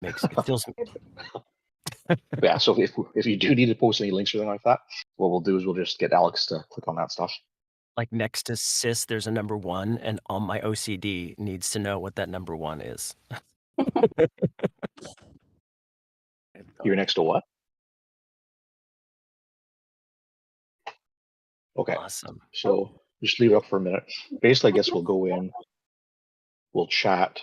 It feels. Yeah, so if you do need to post any links or anything like that, what we'll do is we'll just get Alex to click on that stuff. Like next to cis, there's a number 1, and all my OCD needs to know what that number 1 is. You're next to what? Okay. Awesome. So just leave it up for a minute. Basically, I guess we'll go in, we'll chat.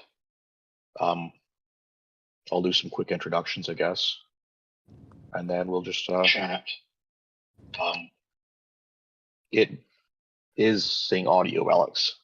I'll do some quick introductions, I guess, and then we'll just chat. It is saying audio, Alex.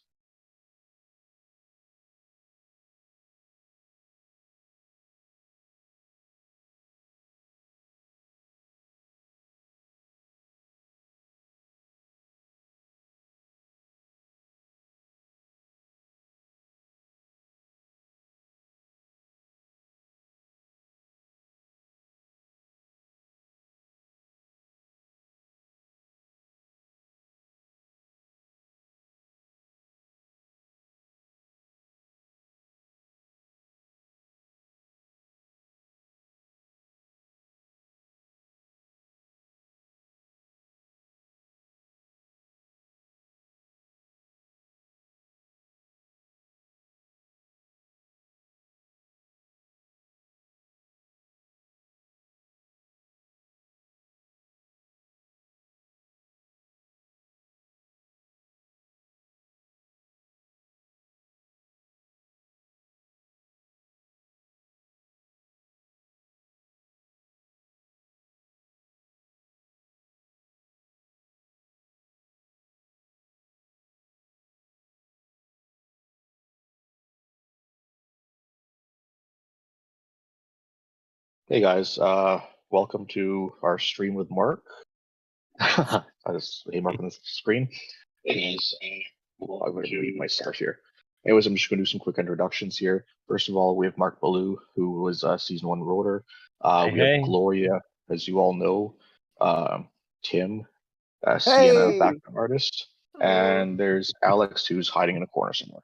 Hey guys, welcome to our stream with Mark. I just hey Mark on the screen. Anyways, I'm going to read my start here. Anyways, I'm just going to do some quick introductions here. First of all, we have Mark Ballou, who was season 1 Rotor. We have Gloria, as you all know. Tim, Sienna, background artist, and there's Alex, who's hiding in a corner somewhere.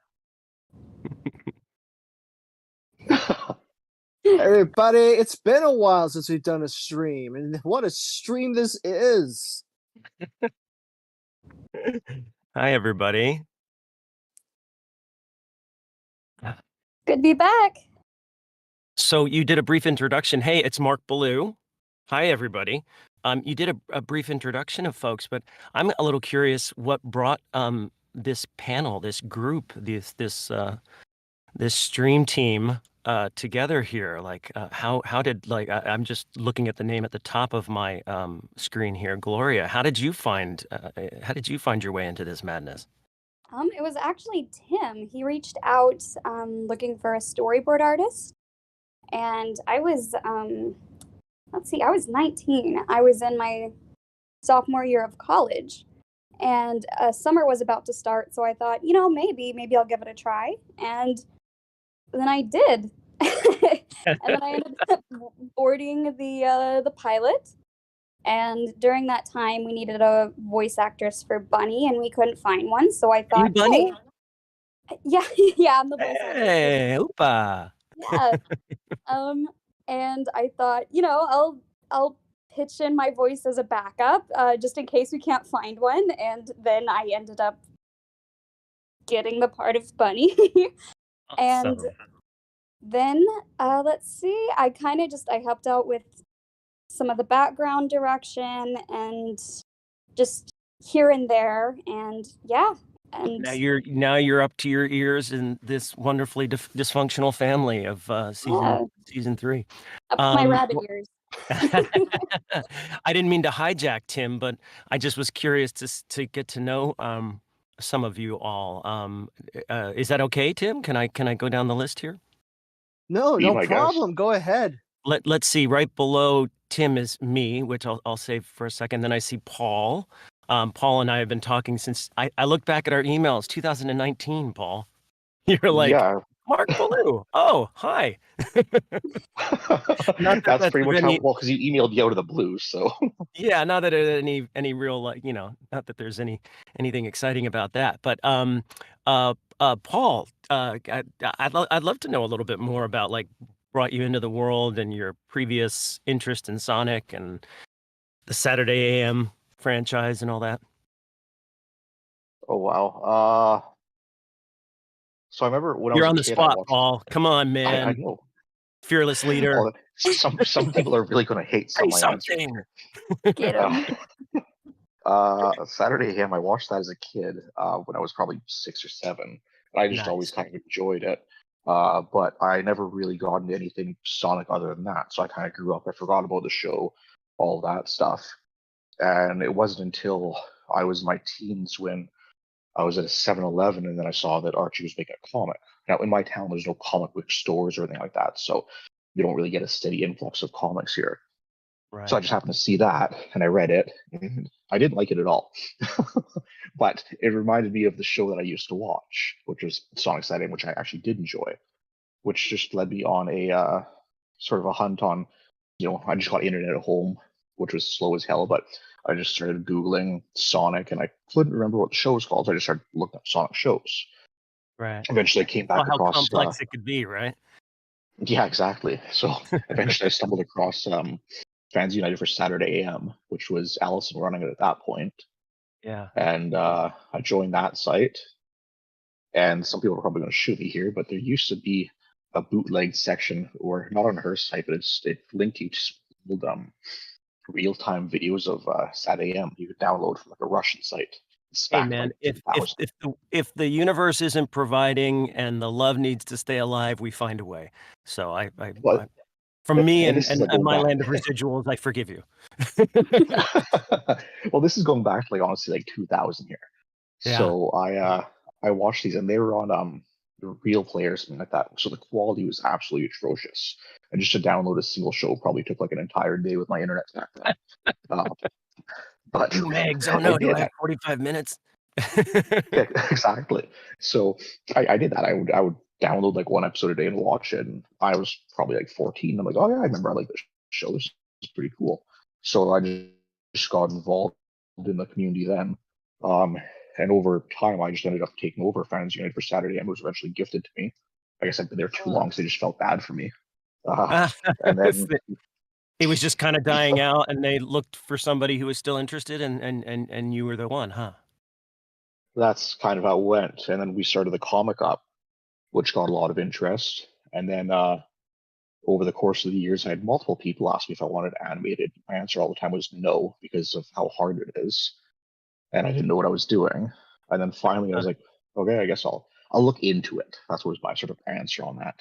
Everybody, it's been a while since we've done a stream, and what a stream this is! Hi, everybody. Good to be back. So you did a brief introduction. Hey, it's Mark Ballou. Hi, everybody. You did a brief introduction of folks, but I'm a little curious what brought this panel, this group, this stream team together here. Like, how did I'm just looking at the name at the top of my screen here, Gloria. How did you find your way into this madness? It was actually Tim. He reached out looking for a storyboard artist, and I was I was 19. I was in my sophomore year of college, and summer was about to start, so I thought, maybe I'll give it a try, and then I did. And then I ended up boarding the pilot. And during that time, we needed a voice actress for Bunny, and we couldn't find one. So I thought, Bunny? Hey, yeah, I'm the voice actress. Hey, oopa. Yeah. And I thought, I'll pitch in my voice as a backup, just in case we can't find one. And then I ended up getting the part of Bunny. Awesome. And then, let's see, I helped out with some of the background direction and just here and there, and yeah. And now you're up to your ears in this wonderfully dysfunctional family of season 3. Up to my rabbit ears. I didn't mean to hijack Tim, but I just was curious to get to know some of you all. Is that okay, Tim? Can I go down the list here? No problem. Go ahead. Let's see. Right below Tim is me, which I'll save for a second. Then I see Paul. Paul and I have been talking since I looked back at our emails, 2019. Paul, you're like, yeah. Mark Ballou. Oh, hi. That's pretty much how well, because you emailed you out of the blue. So yeah, not that there's any real not that there's anything exciting about that, but Paul, I'd love to know a little bit more about brought you into the world and your previous interest in Sonic and the Saturday AM franchise and all that? Oh wow. So I remember when I You're was a on the kid, I spot, watched. Paul. Come on, I man. know. Fearless leader. Well, some people are really going to hate some Say of my answers something. here. Get him. Saturday AM, I watched that as a kid when I was probably 6 or 7. And I just always Nice. kind of enjoyed it. But I never really got into anything Sonic other than that. So I kind of grew up. I forgot about the show, all that stuff. And it wasn't until I was in my teens when I was at a 7-Eleven and then I saw that Archie was making a comic. Now, in my town, there's no comic book stores or anything like that. So you don't really get a steady influx of comics here. So I Right. just happened to see that and I read it. And I didn't like it at all. But it reminded me of the show that I used to watch, which was Sonic SatAM, which I actually did enjoy, which just led me on a sort of a hunt on, I just got internet at home, which was slow as hell, but I just started Googling Sonic and I couldn't remember what the show was called. So I just started looking up Sonic shows. Right. Eventually I came Oh, back how across, complex it could be, right? yeah, exactly. So eventually I stumbled across Fans United for Saturday AM, which was Allison running it at that point. Yeah. And I joined that site. And some people are probably going to shoot me here, but there used to be a bootleg section, or not on her site, but it linked you to old, real-time videos of SatAM you could download from like a Russian site. It's Hey, back in man, like if 2000. if the universe isn't providing and the love needs to stay alive, we find a way. So But from me and this is like and going my back. land of residuals, I forgive you. Well, this is going back to like honestly like 2000 here. Yeah. So I watched these and they were on the real player or something like that. So the quality was absolutely atrocious. And just to download a single show probably took like an entire day with my internet back then. Uh, but 2 megs. Oh, I no, do did I have that. 45 minutes? Yeah, exactly. So I did that. I would download like one episode a day and watch it. And I was probably like 14. I'm like, oh yeah, I remember I like this show. This is pretty cool. So I just got involved in the community then. Um, and over time, I just ended up taking over Fans United for Saturday and was eventually gifted to me. I guess I've been there too long, so they just felt bad for me. And then It was just kinda dying out, and they looked for somebody who was still interested, and you were the one, huh? that's kind of how it went. And then we started the comic up, which got a lot of interest. And then over the course of the years, I had multiple people ask me if I wanted animated. My answer all the time was no, because of how hard it is, and I didn't know what I was doing. And then finally, I was like, okay, I guess I'll look into it. That was my sort of answer on that,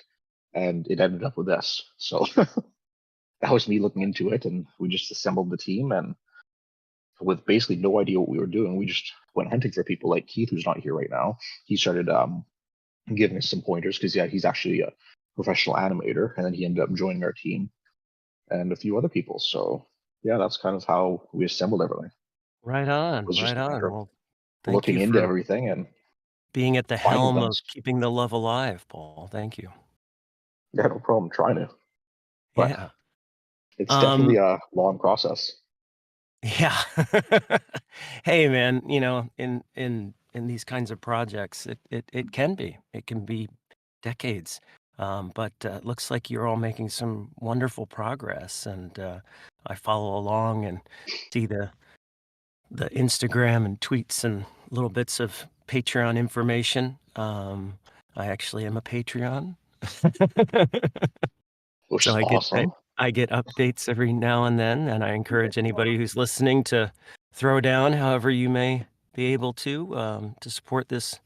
and it ended up with this. So that was me looking into it, and we just assembled the team, and with basically no idea what we were doing, we just went hunting for people like Keith, who's not here right now. He started giving us some pointers because yeah, he's actually a professional animator, and then he ended up joining our team and a few other people. So yeah, that's kind of how we assembled everything. Right It on, was just right a on. matter of Well, thank looking you into for everything and being at the finding helm of things. keeping the love alive, Paul. Thank you. Yeah, no problem trying to, but Yeah. it's definitely Um, a long process. yeah. Hey, man, in these kinds of projects, it can be. It can be decades. But it looks like you're all making some wonderful progress, and I follow along and see the Instagram and tweets and little bits of Patreon information. I actually am a Patreon. Which So is awesome. I get updates every now and then, and I encourage anybody who's listening to throw down however you may be able to support this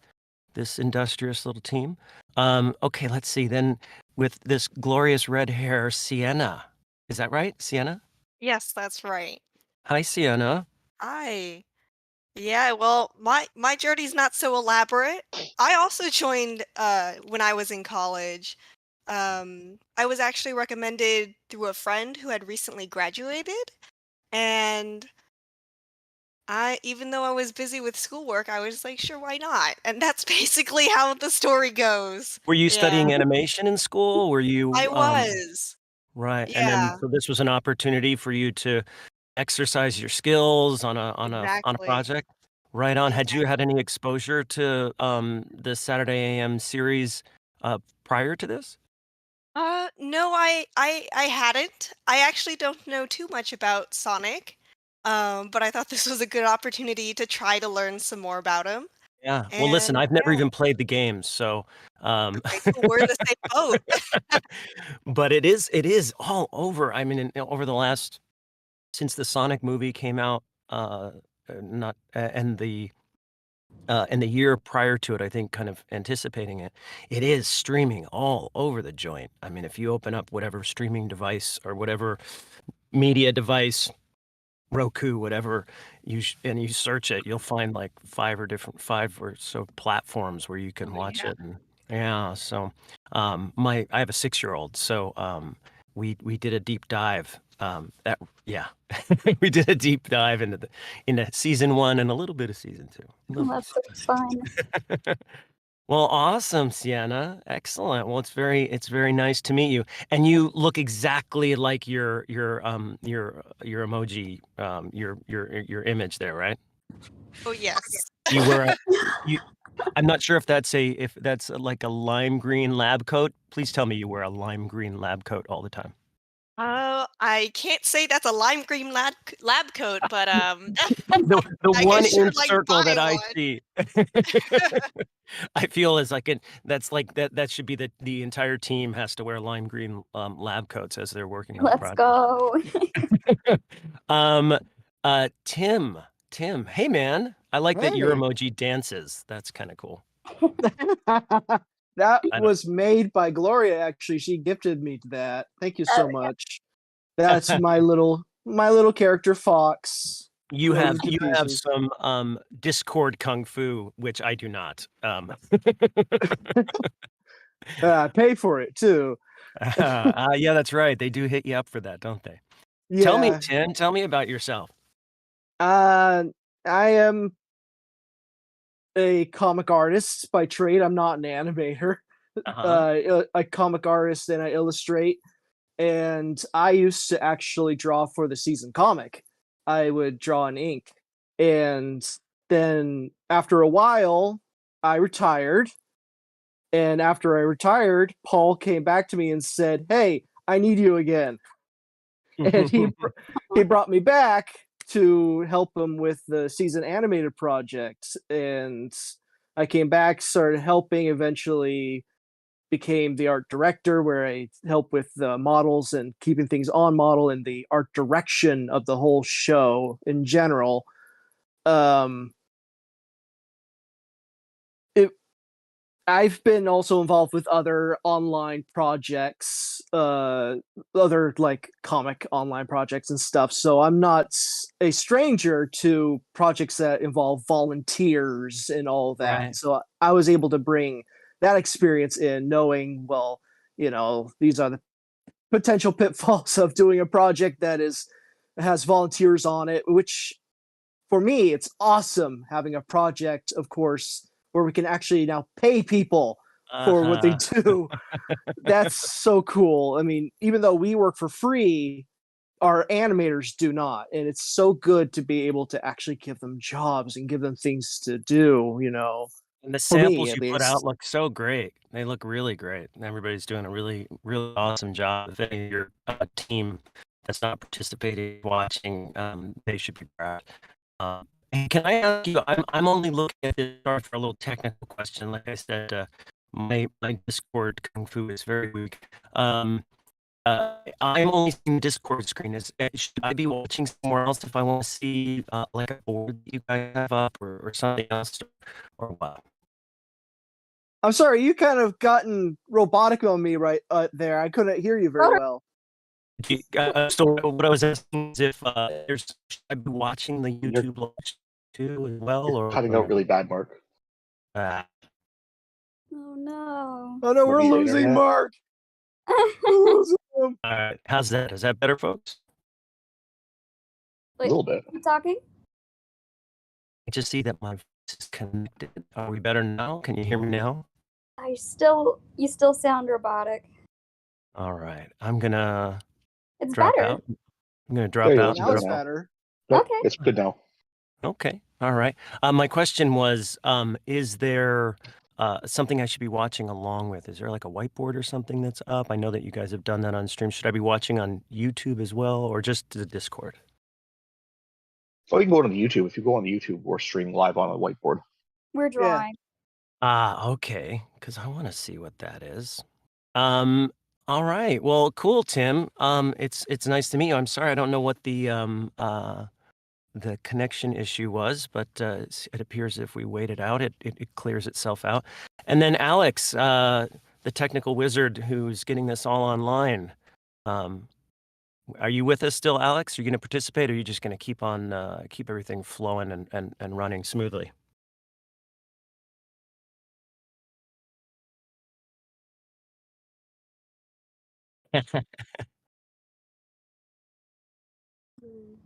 industrious little team. Okay, let's see. Then with this glorious red hair, Sienna. Is that right? Sienna? Yes, that's right. Hi, Sienna. I Yeah, well, my journey's not so elaborate. I also joined when I was in college. I was actually recommended through a friend who had recently graduated, and even though I was busy with schoolwork, I was like, sure, why not? And that's basically how the story goes. Were you Yeah, studying animation in school? Were I you, was. right, and then Yeah, so this was an opportunity for you to exercise your skills on a exactly. project? Right on. Had you Exactly. had any exposure to, the Saturday AM series, prior to this? No, I hadn't. I actually don't know too much about Sonic, but I thought this was a good opportunity to try to learn some more about him. Yeah. Well, listen, And I've never yeah, even played the games, so okay, so we're in the same boat. but it is all over. I mean, over the last since the Sonic movie came out, not and the year prior to it, I think, kind of anticipating it, it is streaming all over the joint. I mean, if you open up whatever streaming device or whatever media device, Roku, whatever, and you search it, you'll find like five or so platforms where you can watch it. And yeah, so I have a 6-year-old, so we did a deep dive. Yeah, we did a deep dive into season 1 and a little bit of season 2. A little bit That's so fun. Well, awesome, Sienna. Excellent. Well, it's very nice to meet you. And you look exactly like your emoji, your image there, right? Oh yes. You wear a you I'm not sure if that's like a lime green lab coat. Please tell me you wear a lime green lab coat all the time. Oh, I can't say that's a lime green lab coat, but The I can one sure in like circle buy that I one. see. I feel as like that's like that should be the entire team has to wear lime green lab coats as they're working on the Let's project. go. Um Tim, hey man, I like that your Hey. emoji dances. That's kind of cool. That I don't was made by Gloria, actually. She gifted me that. Thank you so Oh, yeah. much. That's my little character Fox. you Grown have into you have pieces. some Discord kung fu, which I do not. Pay for it too. Yeah, that's right. They do hit you up for that, don't they? Tell me, Yeah. Tim, tell me about yourself. I am a comic artist by trade. I'm not an animator. Uh-huh. A comic artist, and I illustrate. And I used to actually draw for the season comic. I would draw in ink. And then after a while, I retired. And after I retired, Paul came back to me and said, "Hey, I need you again." And he brought me back to help him with the season animated project. And I came back, started helping, eventually became the art director, where I help with the models and keeping things on model and the art direction of the whole show in general. Um, it, I've been also involved with other online projects, other like comic online projects and stuff. So I'm not a stranger to projects that involve volunteers and all that. Right. So I was able to bring that experience in, knowing, well, these are the potential pitfalls of doing a project that has volunteers on it, which for me, it's awesome having a project, of course, where we can actually now pay people for what they Uh-huh. do. That's so cool. I mean, even though we work for free, our animators do not. And it's so good to be able to actually give them jobs and give them things to do, And the for me samples at you put out least. look so great. They look really great. And everybody's doing a really, really awesome job. If any of your team that's not participating, watching, they should be proud. Hey, can I ask you? I'm only looking at this chart for a little technical question. Like I said, my Discord kung fu is very weak. I'm only seeing the Discord screen. Should I be watching somewhere else if I want to see like a board that you guys have up or something else, or what? I'm sorry, you kind of gotten robotic on me right there. I couldn't hear you very well. So what I was asking is if should I be watching the YouTube live too as well, You're cutting out really bad, Mark. Oh no. Oh no, we're Maybe the losing internet? Mark. We're losing him. all right, how's that? Is that better, folks? A little bit. Keep talking. I just see that my voice is connected. Are we better now? Can you hear me now? You still sound robotic. All right, I'm gonna It's drop better. out. I'm gonna drop There you go. out. It's Now better it's now. better. Nope, Okay. it's good now. Okay. All right. My question was, is there something I should be watching along with? Is there like a whiteboard or something that's up? I know that you guys have done that on stream. Should I be watching on YouTube as well, or just the Discord? Oh, you can go on the YouTube. If you go on the YouTube, we're streaming live on a whiteboard. We're drawing. Okay, because I want to see what that is. All right. Well, cool, Tim. It's nice to meet you. I'm sorry I don't know what the connection issue was, but it appears if we wait it out, it clears itself out. And then Alex, the technical wizard who's getting this all online. Are you with us still, Alex? Are you going to participate, or are you just going to keep on keep everything flowing and running smoothly? Mm.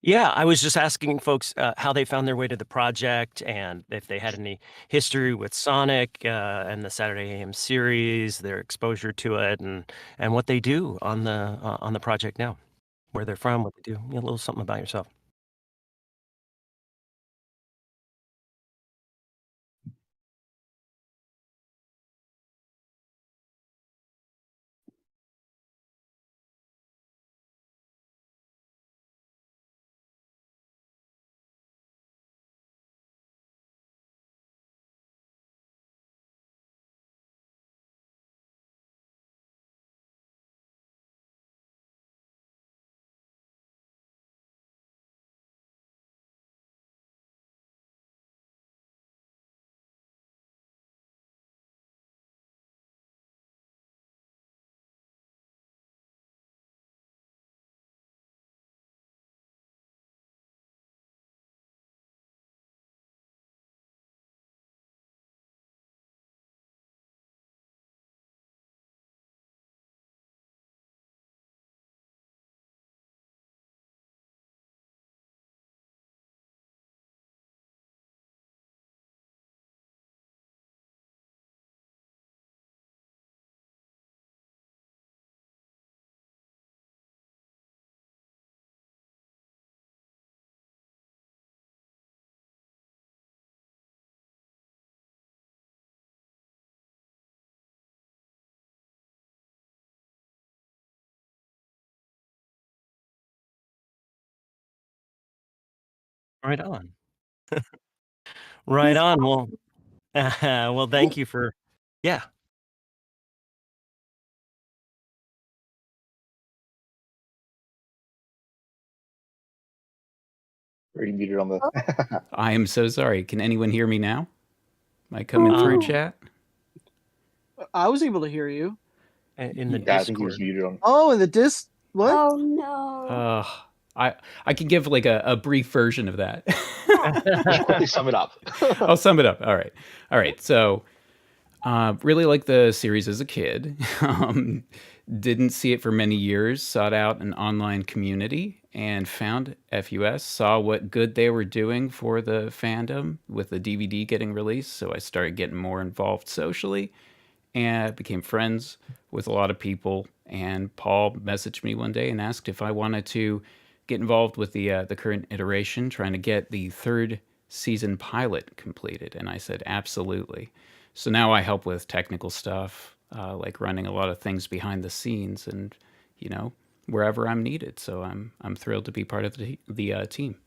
Yeah, I was just asking folks how they found their way to the project and if they had any history with Sonic and the Saturday AM series, their exposure to it, and what they do on the project now, where they're from, what they do. A little something about yourself. Right on. Right He's on. Well, well, thank you for, yeah. Are you muted on the? I am so sorry. Can anyone hear me now? Am I coming through, Um, chat? I was able to hear you. In the Yeah, I think he was Discord. muted on. Oh, in the disc. What? Oh no. I can give like a brief version of that. Just quickly sum it up. I'll sum it up. All right. So, really like the series as a kid. Didn't see it for many years. Sought out an online community and found FUS. Saw what good they were doing for the fandom with the DVD getting released. So I started getting more involved socially, and I became friends with a lot of people. And Paul messaged me one day and asked if I wanted to get involved with the current iteration, trying to get the third season pilot completed. And I said, absolutely. So now I help with technical stuff, like running a lot of things behind the scenes, and wherever I'm needed. So I'm thrilled to be part of the team.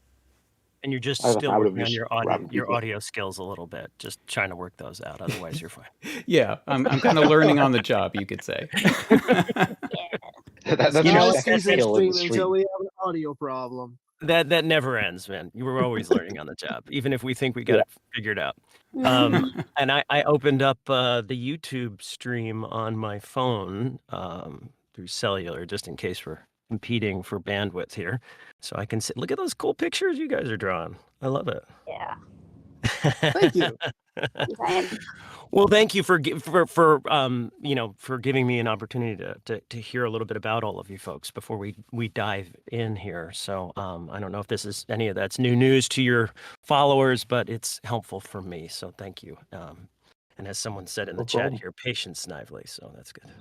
And you're just I have a still habit of working on just your grabbing your people. audio skills a little bit, just trying to work those out. Otherwise, you're fine. Yeah, I'm kind of learning on the job, you could say. That's You your know, Not a second season skill in the stream until stream. we have an audio problem. That never ends, man. You were always learning on the job, even if we think we got Yeah. it figured out. Mhm. And I opened up the YouTube stream on my phone through cellular, just in case we're competing for bandwidth here, so I can look at those cool pictures you guys are drawing. I love it. Yeah. Thank you. Fine. Well, thank you for for giving me an opportunity to hear a little bit about all of you folks before we dive in here. So I don't know if this is any of that's new news to your followers, but it's helpful for me. So thank you. And as someone said in the No chat problem. here, patience, Snively. So that's good.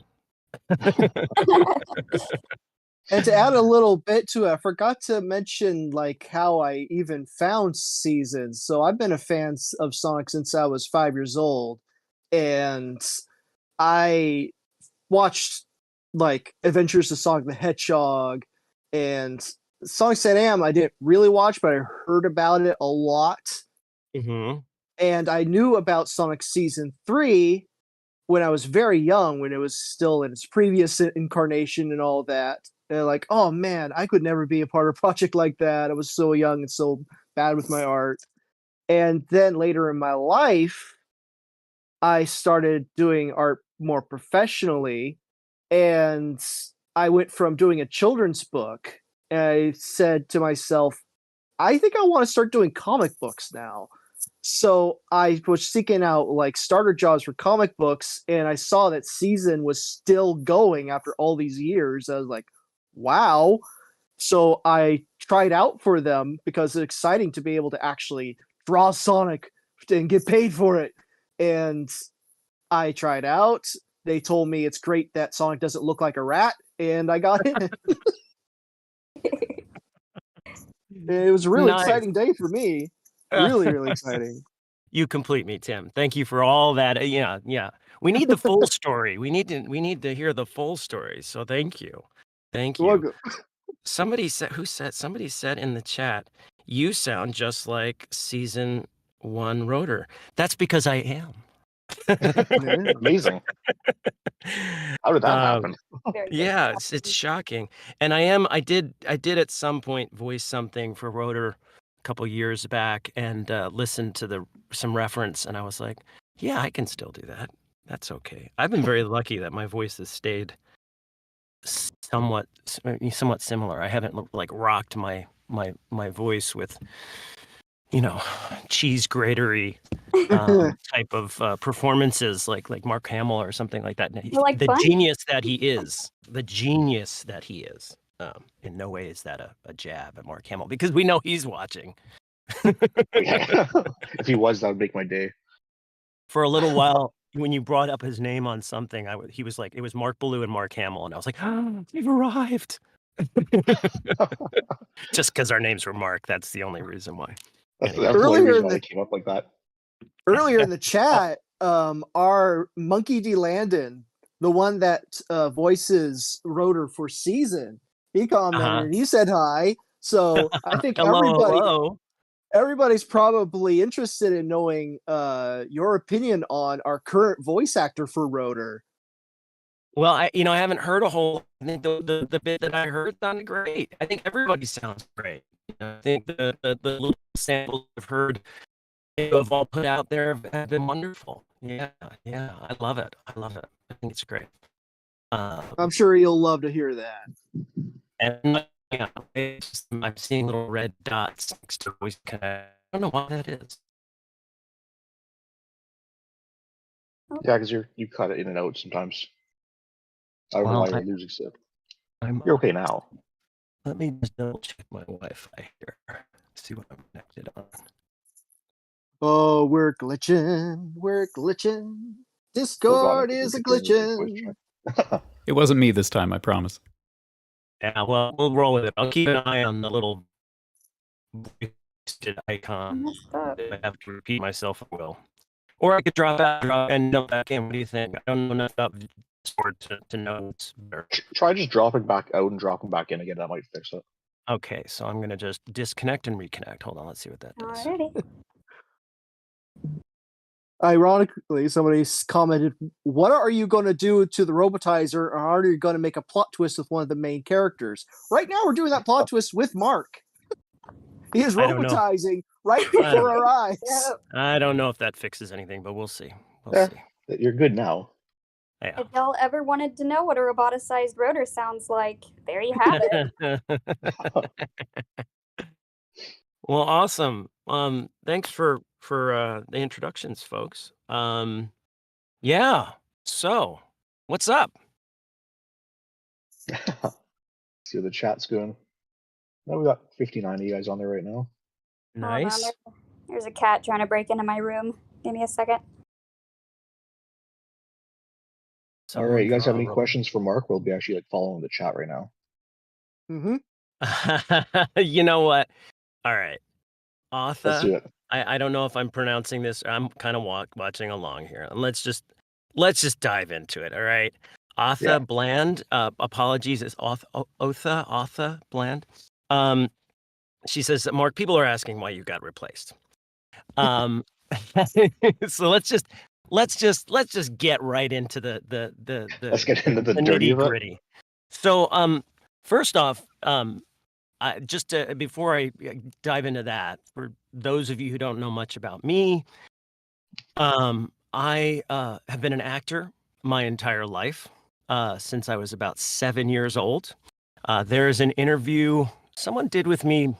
And to add a little bit to it, I forgot to mention like how I even found seasons. So I've been a fan of Sonic since I was 5 years old. and I watched like Adventures of Sonic the Hedgehog and Sonic SatAM. I didn't really watch, but I heard about it a lot. Mm-hmm. And I knew about Sonic Season 3 when I was very young, when it was still in its previous incarnation and all that. And like, oh man, I could never be a part of a project like that. I was so young and so bad with my art. And then later in my life, I started doing art more professionally. And I went from doing a children's book. And I said to myself, I think I want to start doing comic books now. So I was seeking out like starter jobs for comic books, and I saw that Season was still going after all these years. I was like, wow. So I tried out for them because it's exciting to be able to actually draw Sonic and get paid for it. And I tried out. They told me it's great that Sonic doesn't look like a rat, and I got in. It was a really Nice. exciting day for me. Really, really exciting. You complete me, Tim. Thank you for all that. Yeah. We need the full story. We need to hear the full story. So thank you. Thank you. Welcome. Somebody said in the chat, you sound just like season 1 Rotor. That's because I am. Amazing. How did that happen? Very good. Yeah, it's shocking. And I did at some point voice something for Rotor a couple years back and listened to some reference, and I was like, yeah, I can still do that. That's okay. I've been very lucky that my voice has stayed somewhat similar. I haven't like rocked my voice with, cheese gratery type of performances like Mark Hamill or something like that. like The fun? genius that he is. In no way is that a jab at Mark Hamill, because we know he's watching. Yeah. If he was, that would make my day. For a little while, when you brought up his name on something, he was like, it was Mark Ballou and Mark Hamill, and I was like, oh, they've arrived. Just because our names were Mark, that's the only reason why. That's Anyway. the only Earlier reason in why the- I came up like that. Earlier in the chat, our Monkey D. Landon, the one that voices Rotor for Season, he commented and he said hi. So I think Hello. everybody's probably interested in knowing your opinion on our current voice actor for Rotor. Well, I haven't heard a whole. I think the bit that I heard sounded great. I think everybody sounds great. I think the little samples I've heard have all put out there have been wonderful. Yeah, I love it. I think it's great. I'm sure you'll love to hear that. And I'm seeing little red dots next to voice connect. I don't know why that is. Yeah, because you cut it in and out sometimes. I don't know why you're losing it. You're okay now. Let me just double check my Wi-Fi here. See what I'm connected on. Oh, we're glitching. Discord is a glitching. It wasn't me this time, I promise. Yeah, well, we'll roll with it. I'll keep an eye on the little icon. If I have to repeat myself, I will. Or I could drop out and jump back in. What do you think? I don't know enough about Discord to know it's better. Try just dropping back out and dropping back in again. That might fix it. Okay, so I'm going to just disconnect and reconnect. Hold on, let's see what that does. Alrighty. Ironically, somebody commented, what are you going to do to the Robotizer, or are you going to make a plot twist with one of the main characters? Right now, we're doing that plot twist with Mark. He is robotizing right before our eyes. Yeah. I don't know if that fixes anything, but we'll see. Yeah. You're good now. Yeah. If y'all ever wanted to know what a roboticized Rotor sounds like, there you have it. Well, awesome. Thanks for the introductions, folks. Yeah. So, what's up? See how the chat's going. Now we got 59 of you guys on there right now. Nice. Hold on, there's a cat trying to break into my room. Give me a second. All right, you guys have any questions for Mark? We'll be actually like following the chat right now. Mm-hmm. You know what? All right. Let's do Arthur, it. I don't know if I'm pronouncing this. I'm kind of watching along here. And let's just dive into it. All right. Atha Yeah. Bland. Apologies. It's Otha Bland. She says that Mark, people are asking why you got replaced. So let's just get right into Let's get into the dirty nitty of it. gritty. So first off, before I dive into that, for those of you who don't know much about me, I have been an actor my entire life, since I was about 7 years old. There's an interview someone did with me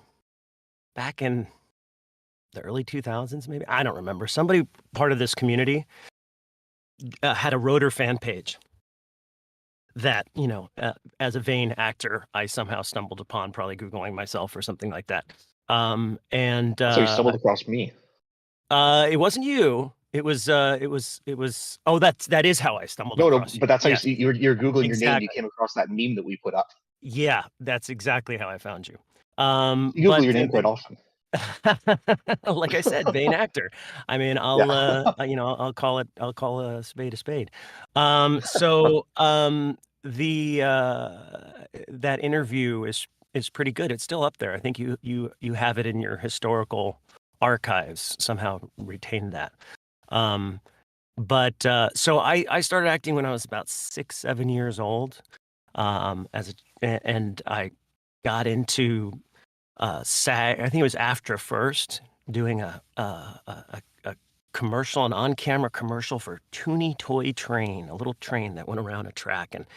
back in the early 2000s, maybe. I don't remember. Somebody part of this community had a Rotor fan page that, as a vain actor, I somehow stumbled upon, probably Googling myself or something like that. So you stumbled across me. It wasn't you. It was. Oh, that is how I stumbled across you. But that's how Yes, you're Googling your name. You exactly. came across that meme that we put up. Yeah, that's exactly how I found you. You Google your name quite often. Like I said, vain actor. I mean, I'll call a spade a spade. The that interview is pretty good. It's still up there. I think you have it in your historical archives, somehow retained that. So I started acting when I was about 6-7 years old. And I got into SAG. I think it was after first doing a commercial, an on-camera commercial for Toonie Toy Train, a little train that went around a track, and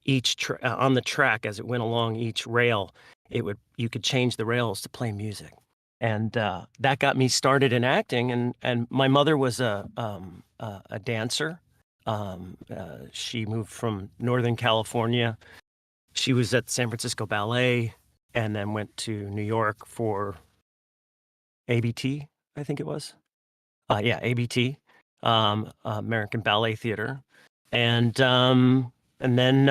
each on the track as it went along each rail, you could change the rails to play music, and that got me started in acting. And my mother was a dancer. She moved from Northern California. She was at San Francisco Ballet, and then went to New York for ABT, I think it was. ABT, American Ballet Theater. And then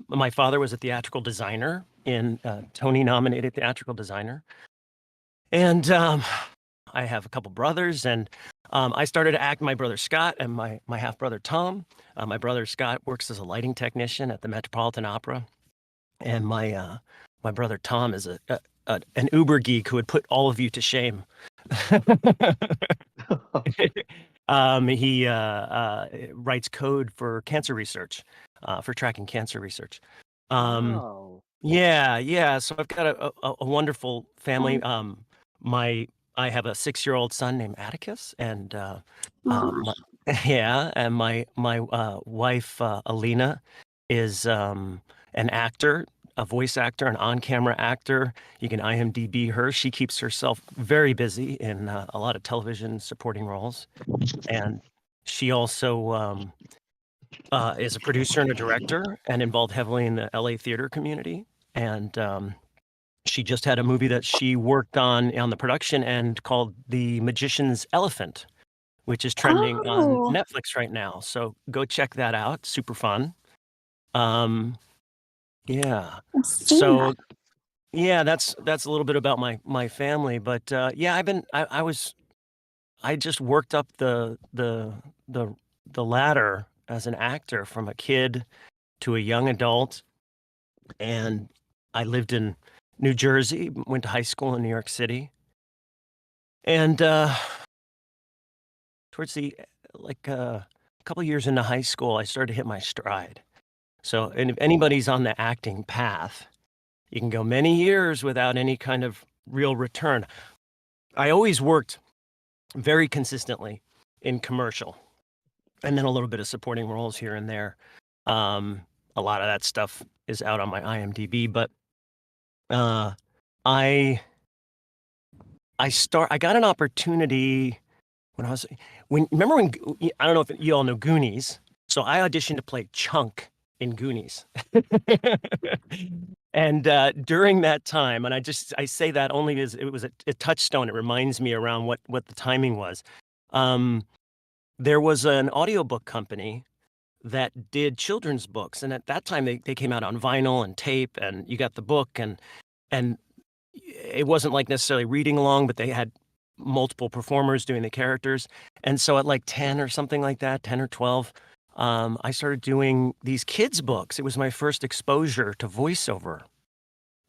my father was a theatrical designer, Tony-nominated theatrical designer. And I have a couple brothers, and I started to act. My brother Scott and my half-brother Tom. My brother Scott works as a lighting technician at the Metropolitan Opera. And my brother Tom is an uber geek who would put all of you to shame. He writes code for cancer research, for tracking cancer research. Wow. Yeah. So I've got a wonderful family. I have a 6-year-old son named Atticus, and my wife Alina is an actor, a voice actor, an on-camera actor. You can IMDb her. She keeps herself very busy in a lot of television supporting roles, and she also is a producer and a director, and involved heavily in the LA theater community. And she just had a movie that she worked on the production end called The Magician's Elephant, which is trending on Netflix right now. So go check that out. Super fun. Yeah. So yeah, that's a little bit about my family. But yeah, I just worked up the ladder as an actor from a kid to a young adult, and I lived in New Jersey, went to high school in New York City, and towards the a couple of years into high school, I started to hit my stride. So, and if anybody's on the acting path, you can go many years without any kind of real return. I always worked very consistently in commercial, and then a little bit of supporting roles here and there. A lot of that stuff is out on my IMDb, but I got an opportunity remember when, I don't know if you all know Goonies. So I auditioned to play Chunk in Goonies. And during that time, and I say that only as it was a touchstone. It reminds me around what the timing was. There was an audiobook company that did children's books, and at that time they came out on vinyl and tape, and you got the book, and it wasn't like necessarily reading along, but they had multiple performers doing the characters. And so at like 10 or something like that, 10 or 12, I started doing these kids' books. It was my first exposure to voiceover.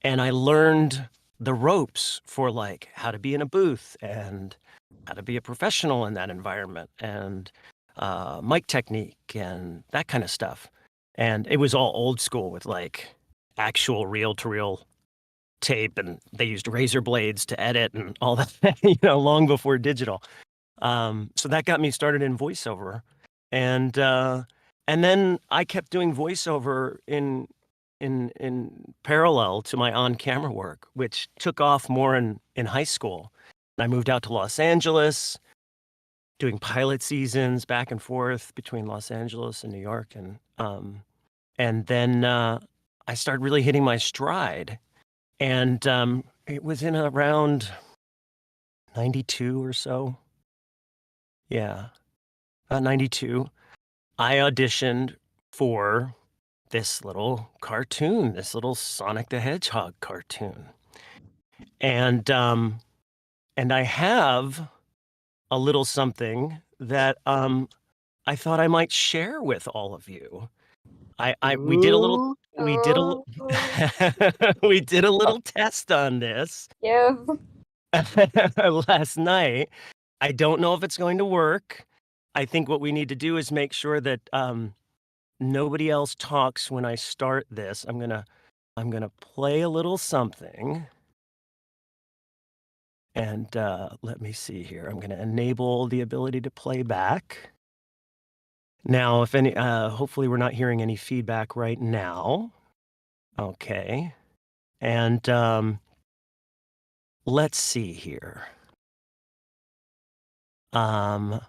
And I learned the ropes for like how to be in a booth and how to be a professional in that environment and mic technique and that kind of stuff. And it was all old school with like actual reel-to-reel tape, and they used razor blades to edit and all that, long before digital. So that got me started in voiceover. And then I kept doing voiceover in parallel to my on-camera work, which took off more in high school. And I moved out to Los Angeles, doing pilot seasons back and forth between Los Angeles and New York, and then I started really hitting my stride. And it was in around 92 or so. Yeah, 92. I auditioned for this little cartoon, this little Sonic the Hedgehog cartoon. And I have a little something that I thought I might share with all of you. We did a little we did a we did a little test on this Yeah. last night. I don't know if it's going to work. I think what we need to do is make sure that nobody else talks when I start this. I'm gonna play a little something. And let me see here. I'm gonna enable the ability to play back. Now, if any, hopefully we're not hearing any feedback right now. Okay. And let's see here. Can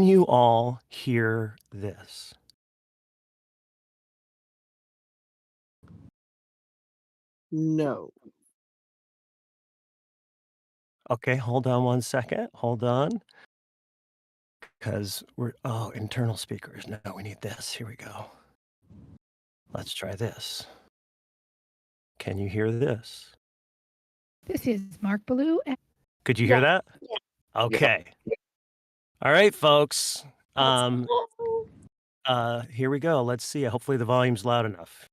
you all hear this? No. Okay, hold on one second. Hold on. Because internal speakers. No, we need this. Here we go. Let's try this. Can you hear this? This is Mark Ballou. Could you hear that? Yeah. Okay. All right, folks. Let's go. Here we go. Let's see. Hopefully the volume's loud enough.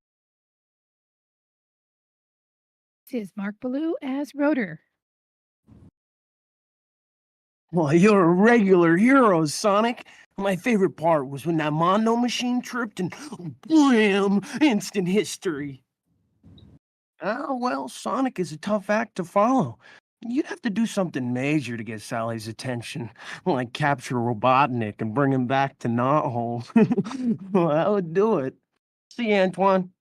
This is Mark Ballou as Rotor. Well, you're a regular hero, Sonic. My favorite part was when that Mondo machine tripped and blam, instant history. Oh, well, Sonic is a tough act to follow. You'd have to do something major to get Sally's attention, like capture Robotnik and bring him back to Knothole. Well, I would do it. See you, Antoine.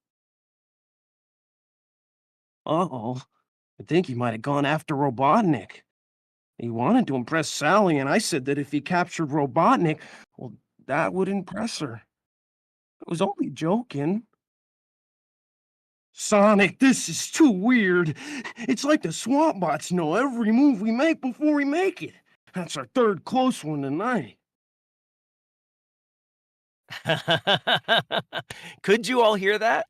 Uh-oh. I think he might have gone after Robotnik. He wanted to impress Sally, and I said that if he captured Robotnik, well, that would impress her. I was only joking. Sonic, this is too weird. It's like the Swamp Bots know every move we make before we make it. That's our third close one tonight. Could you all hear that?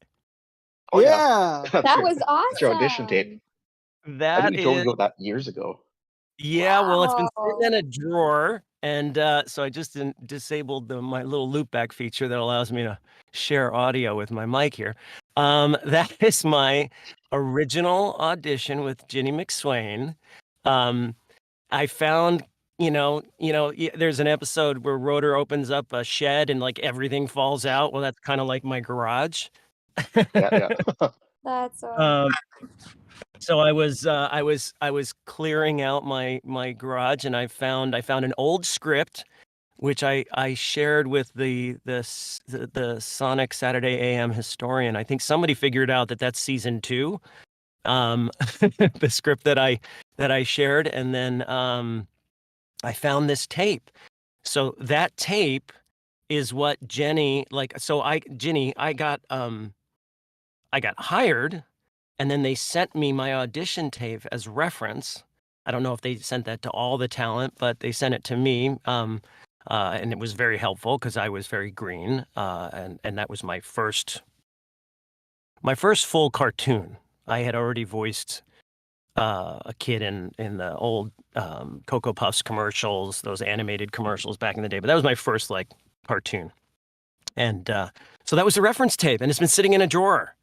Oh, Yeah. That was awesome. That's your audition tape. I That think you told me is, about that years ago. yeah, well, it's been Wow. sitting in a drawer, and so I just disabled my little loopback feature that allows me to share audio with my mic here. That is my original audition with Ginny McSwain. I found, there's an episode where Rotor opens up a shed and like everything falls out. Well, that's kind of like my garage. Yeah. That's So I was clearing out my garage, and I found an old script, which I shared with the Sonic Saturday AM historian. I think somebody figured out that that's season 2, the script that I shared, and then I found this tape. So that tape is what Jenny I got hired. And then they sent me my audition tape as reference. I don't know if they sent that to all the talent, but they sent it to me. And it was very helpful because I was very green. And that was my first full cartoon. I had already voiced a kid in the old Cocoa Puffs commercials, those animated commercials back in the day. But that was my first like cartoon, and so that was a reference tape, and it's been sitting in a drawer.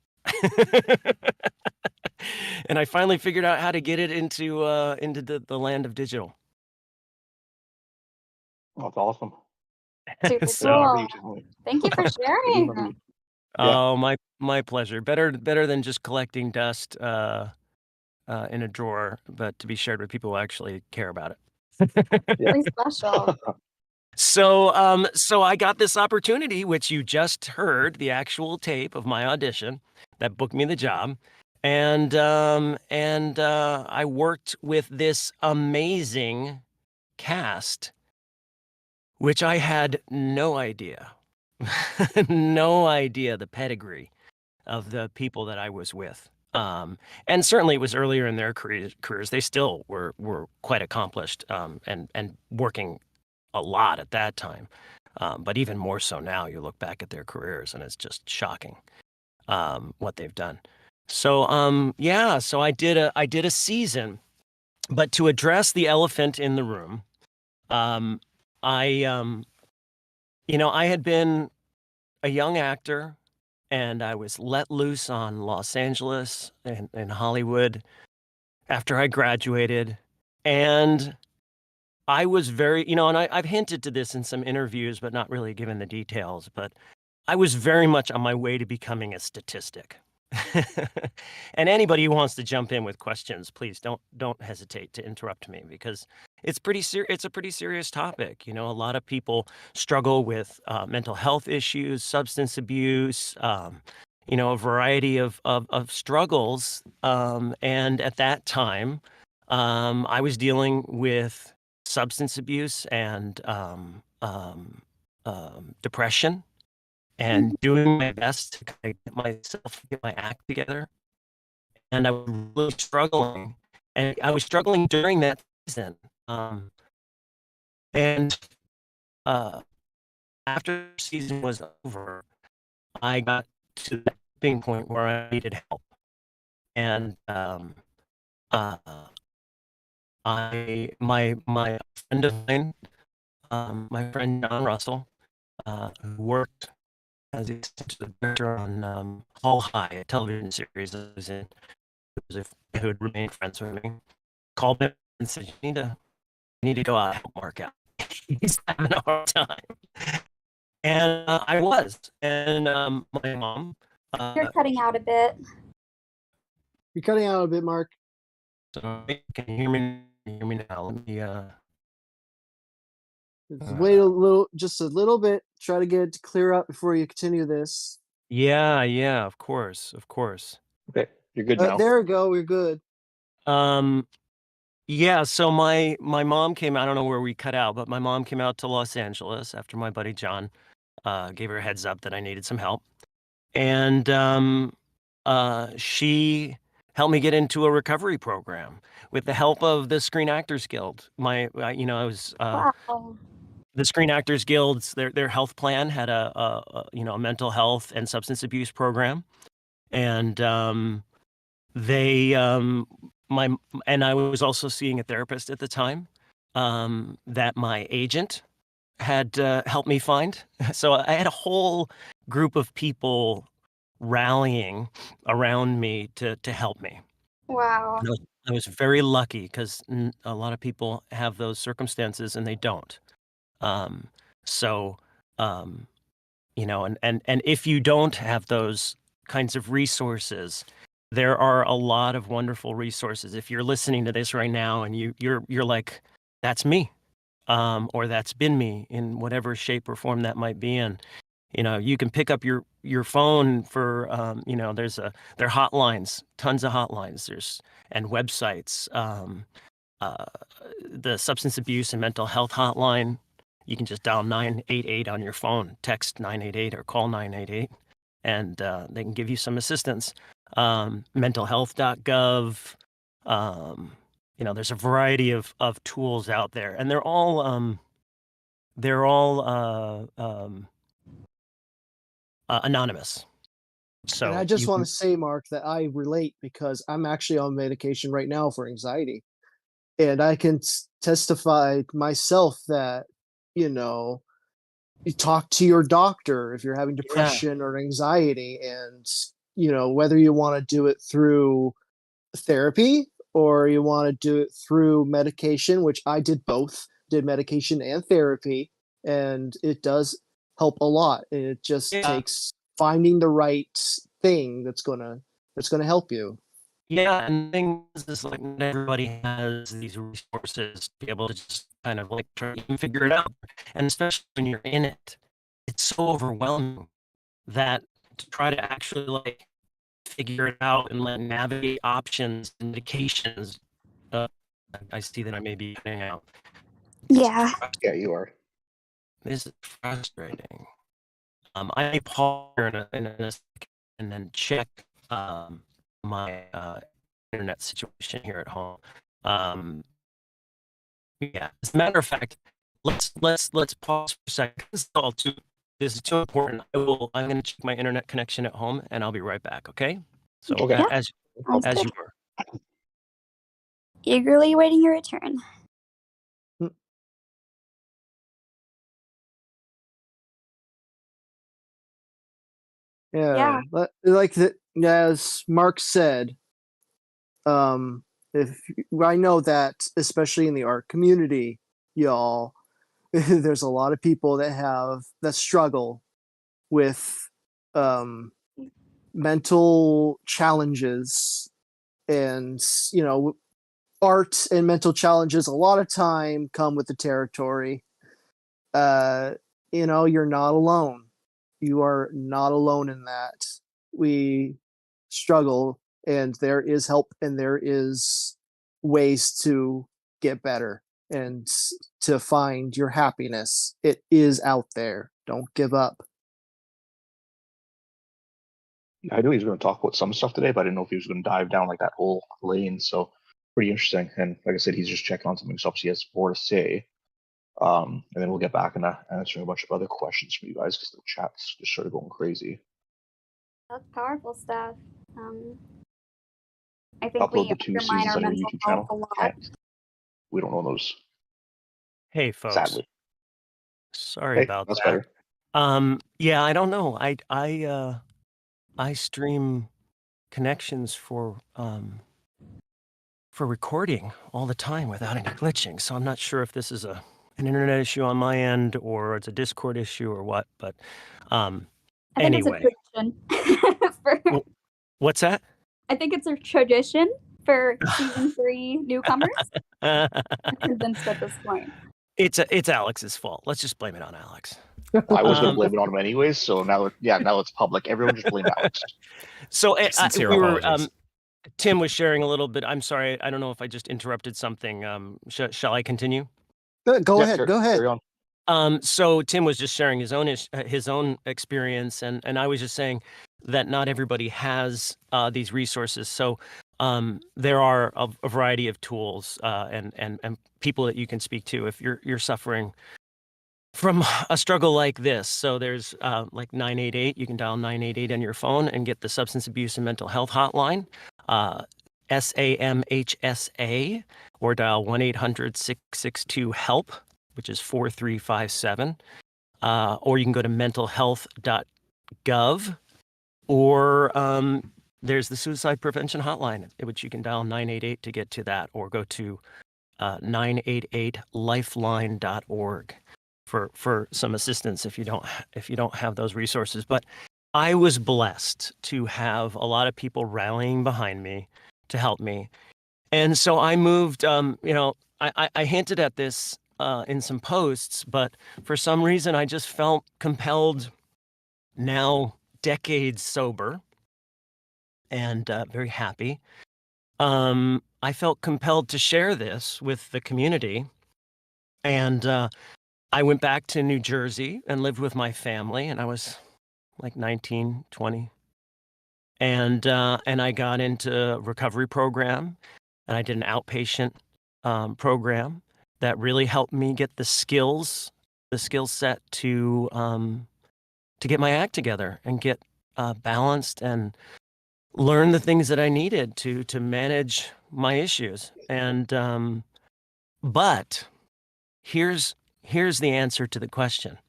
And I finally figured out how to get it into the land of digital. Oh, that's awesome. Super So- cool. Thank you for sharing. Yeah. Oh, my pleasure. Better than just collecting dust in a drawer, but to be shared with people who actually care about it. Really special. So I got this opportunity, which you just heard, the actual tape of my audition that booked me the job. And I worked with this amazing cast, which I had no idea, no idea the pedigree of the people that I was with. And certainly it was earlier in their careers. They still were quite accomplished and working a lot at that time. But even more so now, you look back at their careers and it's just shocking what they've done. So yeah, so I did a season, but to address the elephant in the room, I I had been a young actor and I was let loose on Los Angeles and Hollywood after I graduated. And I was very, and I've hinted to this in some interviews, but not really given the details, but I was very much on my way to becoming a statistic. And anybody who wants to jump in with questions, please don't hesitate to interrupt me because it's it's a pretty serious topic. A lot of people struggle with mental health issues, substance abuse, a variety of struggles. And at that time, I was dealing with substance abuse and depression, and doing my best to kind of get my act together. And I was really struggling, and I was struggling during that season. And after the season was over, I got to the tipping point where I needed help. And my friend of mine, my friend John Russell, who worked as the director on Hall High, a television series I was in, who had remained friends with me, called me and said, you need to go out and help Mark out. He's having a hard time. And I was. And my mom. You're cutting out a bit. You're cutting out a bit, Mark. So can you hear me? Hear me now? Let me. Just wait just a little bit. Try to get it to clear up before you continue this. Yeah, of course. Okay, you're good now. There we go. We're good. Yeah, so my mom came. I don't know where we cut out, but my mom came out to Los Angeles after my buddy John gave her a heads up that I needed some help, and she helped me get into a recovery program with the help of the Screen Actors Guild. I was Wow. the Screen Actors Guild's their health plan had a mental health and substance abuse program, and I was also seeing a therapist at the time that my agent had helped me find. So I had a whole group of people rallying around me to help me. Wow. I was very lucky because a lot of people have those circumstances and they don't. So, and if you don't have those kinds of resources, there are a lot of wonderful resources. If you're listening to this right now and you're like, that's me, or that's been me in whatever shape or form that might be in, you can pick up your phone for, there are hotlines, tons of hotlines, and websites, the substance abuse and mental health hotline. You can just dial 988 on your phone, text 988 or call 988, and they can give you some assistance. Mentalhealth.gov. There's a variety of tools out there, and they're all anonymous. So And I just you want can, to say, Mark, that I relate because I'm actually on medication right now for anxiety. And I can testify myself that, you know, you talk to your doctor if you're having yeah, depression or anxiety, and, you know, whether you want to do it through therapy or you want to do it through medication, which I did both, did medication and therapy, and it does help a lot. And it just yeah, takes finding the right thing that's gonna help you. yeah. And the thing is like not everybody has these resources to be able to just kind of like try and figure it out. And especially when you're in it, it's so overwhelming that to try to actually like figure it out and like navigate options, indications. Uh, I see that I may be cutting out. Yeah. Yeah, you are. This is frustrating. I may pause here in a second and then check my internet situation here at home. Yeah, as a matter of fact, let's pause for a second. This is too important. I'm going to check my internet connection at home, and I'll be right back. Okay? So Okay. Yeah. Sounds as good. you were. Eagerly awaiting your return. Yeah, but like the, as Mark said, if I know that especially in the art community, y'all, there's a lot of people that struggle with mental challenges, and you know, art and mental challenges a lot of time come with the territory. uh you know, you're not alone. You are not alone in that. We struggle, and there is help, and there is ways to get better and to find your happiness. It is out there. Don't give up. I knew he was going to talk about some stuff today, but I didn't know if he was going to dive down like that whole lane. So pretty interesting. And like I said, he's just checking on something, so he has more to say. And then we'll get back and answering a bunch of other questions from you guys because the chat's just sort of going crazy. That's powerful stuff. I think we Upload the 2 undermine seasons our on your mental YouTube health a channel. lot. Can't. We don't own those, Hey, folks. sadly. Sorry Hey, about that's that. better. Yeah, I don't know. I stream connections for recording all the time without any glitching. So I'm not sure if this is an internet issue on my end or it's a Discord issue or what. But I think anyway, it's a tradition. what's that? I think it's a tradition for season 3 newcomers. I'm convinced at this point. It's Alex's fault. Let's just blame it on Alex. I was going to blame it on him anyways. So now it's public. Everyone just blame Alex. So Sincere we were apologies. Tim was sharing a little bit. I'm sorry. I don't know if I just interrupted something. Shall I continue? Go Yeah, ahead. Go ahead. Carry on. So Tim was just sharing his own experience, and I was just saying that not everybody has these resources. So there are a variety of tools and people that you can speak to if you're suffering from a struggle like this. So there's like 988. You can dial 988 on your phone and get the Substance Abuse and Mental Health Hotline. SAMHSA, or dial 1-800-662-HELP, which is 4357. Or you can go to mentalhealth.gov, or there's the Suicide Prevention Hotline, which you can dial 988 to get to that, or go to 988lifeline.org for some assistance if you don't have those resources. But I was blessed to have a lot of people rallying behind me to help me. And so I moved, I hinted at this in some posts, but for some reason I just felt compelled, now decades sober and very happy. I felt compelled to share this with the community. And I went back to New Jersey and lived with my family, and I was like 19, 20. And I got into a recovery program, and I did an outpatient program that really helped me get the skill set to get my act together and get balanced and learn the things that I needed to manage my issues. And but here's the answer to the question.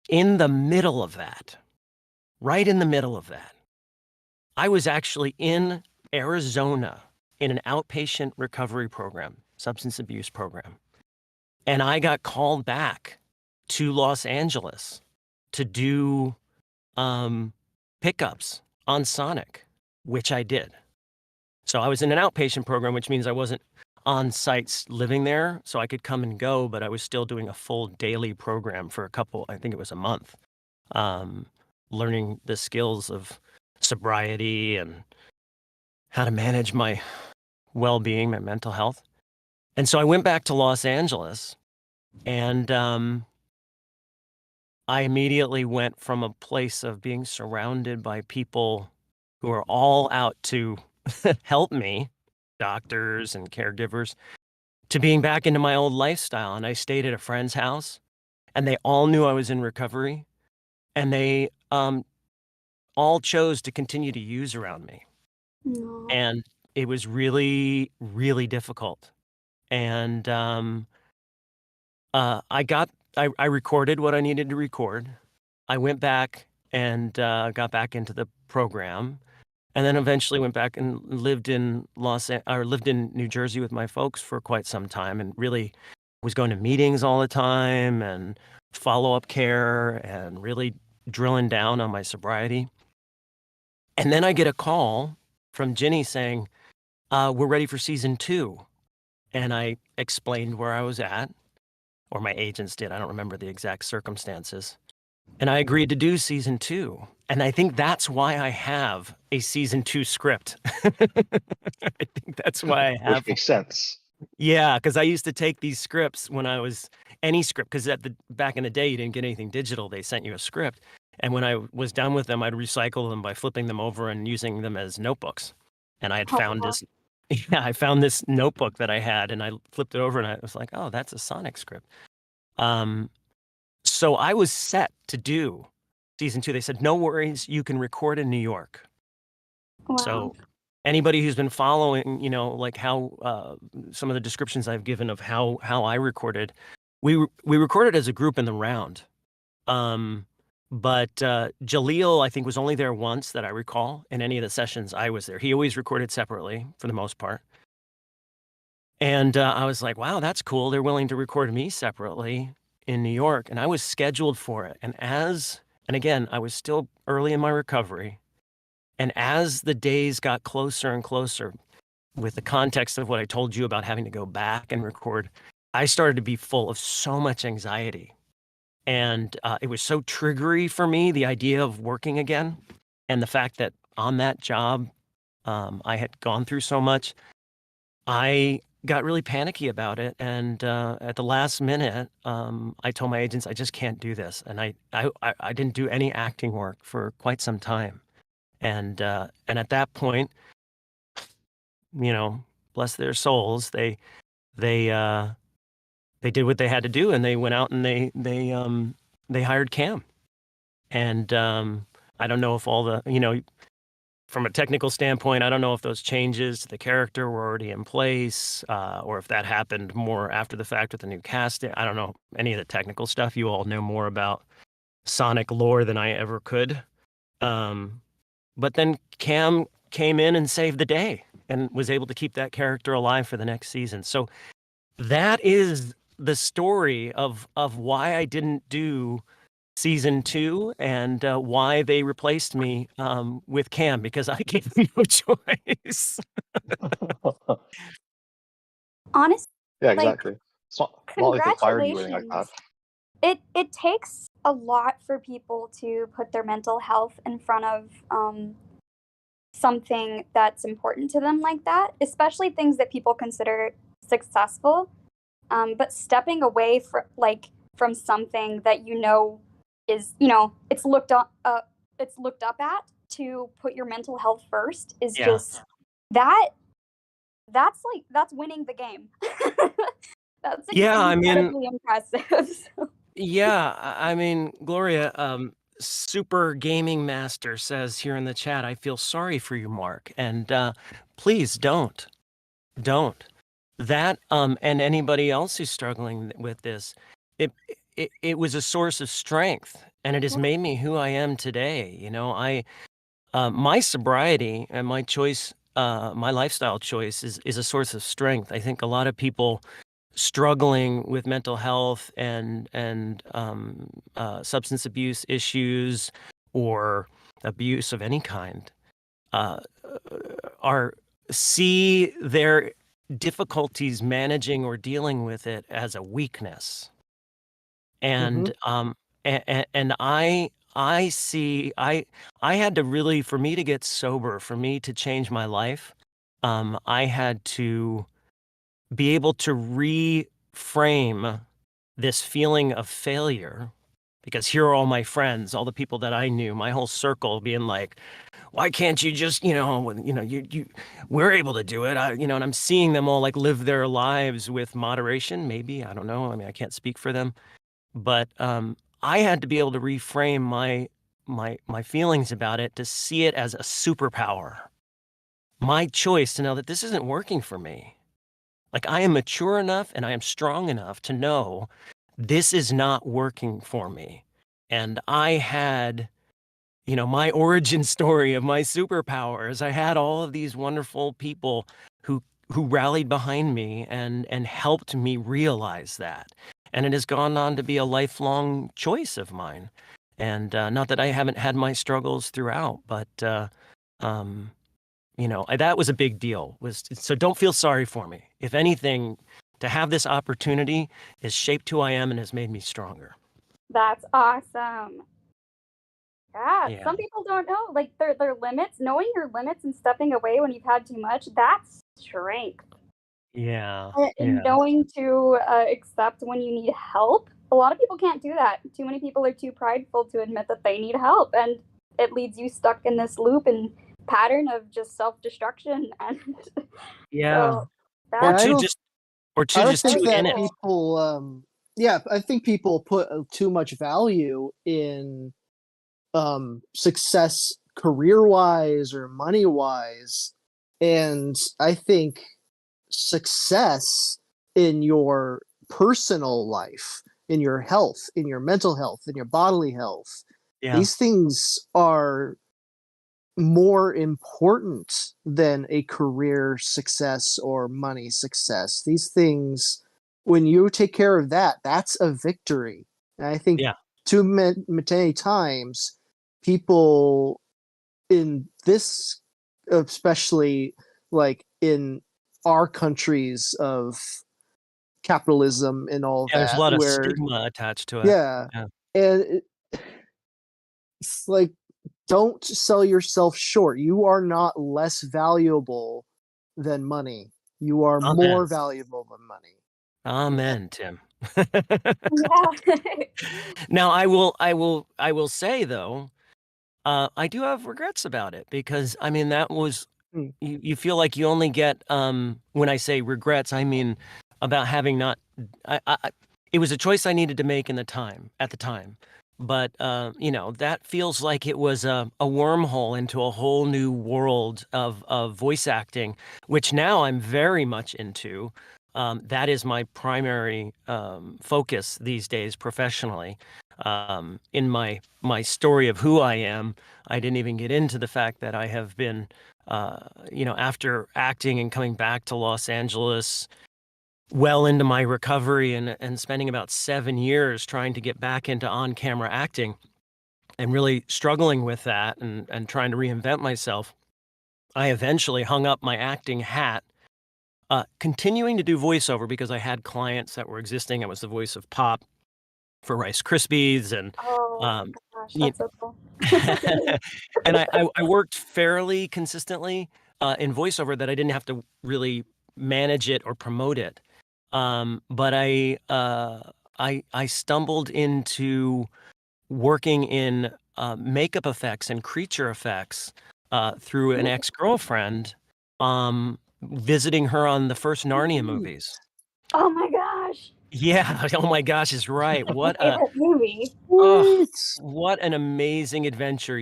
In the middle of that, right in the middle of that, I was actually in Arizona in an outpatient recovery program, substance abuse program. And I got called back to Los Angeles to do pickups on Sonic, which I did. So I was in an outpatient program, which means I wasn't on sites living there, so I could come and go, but I was still doing a full daily program for I think it was a month, learning the skills of sobriety and how to manage my well-being, my mental health. And so I went back to Los Angeles, and I immediately went from a place of being surrounded by people who are all out to help me, doctors and caregivers, to being back into my old lifestyle. And I stayed at a friend's house, and they all knew I was in recovery, and they all chose to continue to use around me. No. And it was really, really difficult. And I recorded what I needed to record. I went back and got back into the program, and then eventually went back and lived in New Jersey with my folks for quite some time, and really was going to meetings all the time and follow-up care and really drilling down on my sobriety. And then I get a call from Ginny saying, we're ready for season 2. And I explained where I was at, or my agents did. I don't remember the exact circumstances. And I agreed to do season 2. And I think that's why I have a season 2 script. I think that's why I have. Which makes sense. Yeah, because I used to take these scripts when I was any script, because back in the day, you didn't get anything digital. They sent you a script. And when I was done with them, I'd recycle them by flipping them over and using them as notebooks. And I had found this, I found this notebook that I had, and I flipped it over, and I was like, oh, that's a Sonic script. So I was set to do season 2. They said, no worries, you can record in New York. Wow. So anybody who's been following, like how some of the descriptions I've given of how I recorded, we recorded as a group in the round. But Jaleel, I think, was only there once that I recall in any of the sessions I was there. He always recorded separately for the most part. And I was like, wow, that's cool. They're willing to record me separately in New York. And I was scheduled for it. And again, I was still early in my recovery. And as the days got closer and closer, with the context of what I told you about having to go back and record, I started to be full of so much anxiety. And it was so triggery for me, the idea of working again, and the fact that on that job, I had gone through so much. I got really panicky about it. And at the last minute, I told my agents, I just can't do this. And I didn't do any acting work for quite some time. And at that point, bless their souls, they did what they had to do, and they went out and they hired Cam. And I don't know if all the, from a technical standpoint, I don't know if those changes to the character were already in place, or if that happened more after the fact with the new casting. I don't know any of the technical stuff. You all know more about Sonic lore than I ever could. But then Cam came in and saved the day and was able to keep that character alive for the next season. So that is the story of why I didn't do season 2 and why they replaced me with Cam, because I gave them no choice. Honestly, Yeah, exactly. It's not like they fired you or anything like that. congratulations. It takes a lot for people to put their mental health in front of something that's important to them like that, especially things that people consider successful. But stepping away from something that is it's looked up at, to put your mental health first is just that's winning the game. That's Yeah, I mean, incredibly impressive. yeah, I mean, Gloria, Super Gaming Master says here in the chat, I feel sorry for you, Mark. And please don't. Don't. That and anybody else who's struggling with this, it was a source of strength, and it has made me who I am today. You know, my sobriety and my choice, my lifestyle choice is a source of strength. I think a lot of people struggling with mental health and substance abuse issues or abuse of any kind are see their difficulties managing or dealing with it as a weakness. And and I see I had to really, for me to get sober, for me to change my life, I had to be able to reframe this feeling of failure, because here are all my friends, all the people that I knew, my whole circle being like, why can't you just, we're able to do it. And I'm seeing them all like live their lives with moderation, maybe, I don't know. I mean, I can't speak for them, but I had to be able to reframe my feelings about it, to see it as a superpower, my choice to know that this isn't working for me. Like, I am mature enough and I am strong enough to know this is not working for me. And I had, my origin story of my superpowers. I had all of these wonderful people who rallied behind me and helped me realize that. And it has gone on to be a lifelong choice of mine. And not that I haven't had my struggles throughout, but that was a big deal. So don't feel sorry for me. If anything, to have this opportunity has shaped who I am and has made me stronger. That's awesome. Yeah. Some people don't know, like their limits. Knowing your limits and stepping away when you've had too much, that's strength. Yeah. And knowing to accept when you need help. A lot of people can't do that. Too many people are too prideful to admit that they need help, and it leaves you stuck in this loop and pattern of just self-destruction. And Yeah. so Or I too don't- just I don't just think too that in it. people I think people put too much value in success career-wise or money-wise, and I think success in your personal life, in your health, in your mental health, in your bodily health, Yeah. these things are more important than a career success or money success. These things, when you take care of that, that's a victory. And I think Yeah. too many times people in this, especially like in our countries of capitalism and all Yeah, there's a that, lot of where stigma attached to it. yeah, Yeah. and it's like, don't sell yourself short. You are not less valuable than money. You are more Amen. valuable than money. Amen, Tim. yeah. Now, I will say though, I do have regrets about it, because I mean that was Mm. you feel like you only get when I say regrets, I mean about having not it was a choice I needed to make at the time. But that feels like it was a wormhole into a whole new world of voice acting, which now I'm very much into. That is my primary focus these days professionally. In my story of who I am, I didn't even get into the fact that I have been, after acting and coming back to Los Angeles, well into my recovery and spending about 7 years trying to get back into on-camera acting and really struggling with that and trying to reinvent myself. I eventually hung up my acting hat, continuing to do voiceover because I had clients that were existing. I was the voice of Pop for Rice Krispies and Oh gosh, you- that's so cool. and I worked fairly consistently in voiceover, that I didn't have to really manage it or promote it. But I stumbled into working in makeup effects and creature effects through an ex-girlfriend, visiting her on the first Narnia movies. Oh my gosh. Yeah. Oh my gosh, is right. What a Favorite movie. oh, What? what an amazing adventure.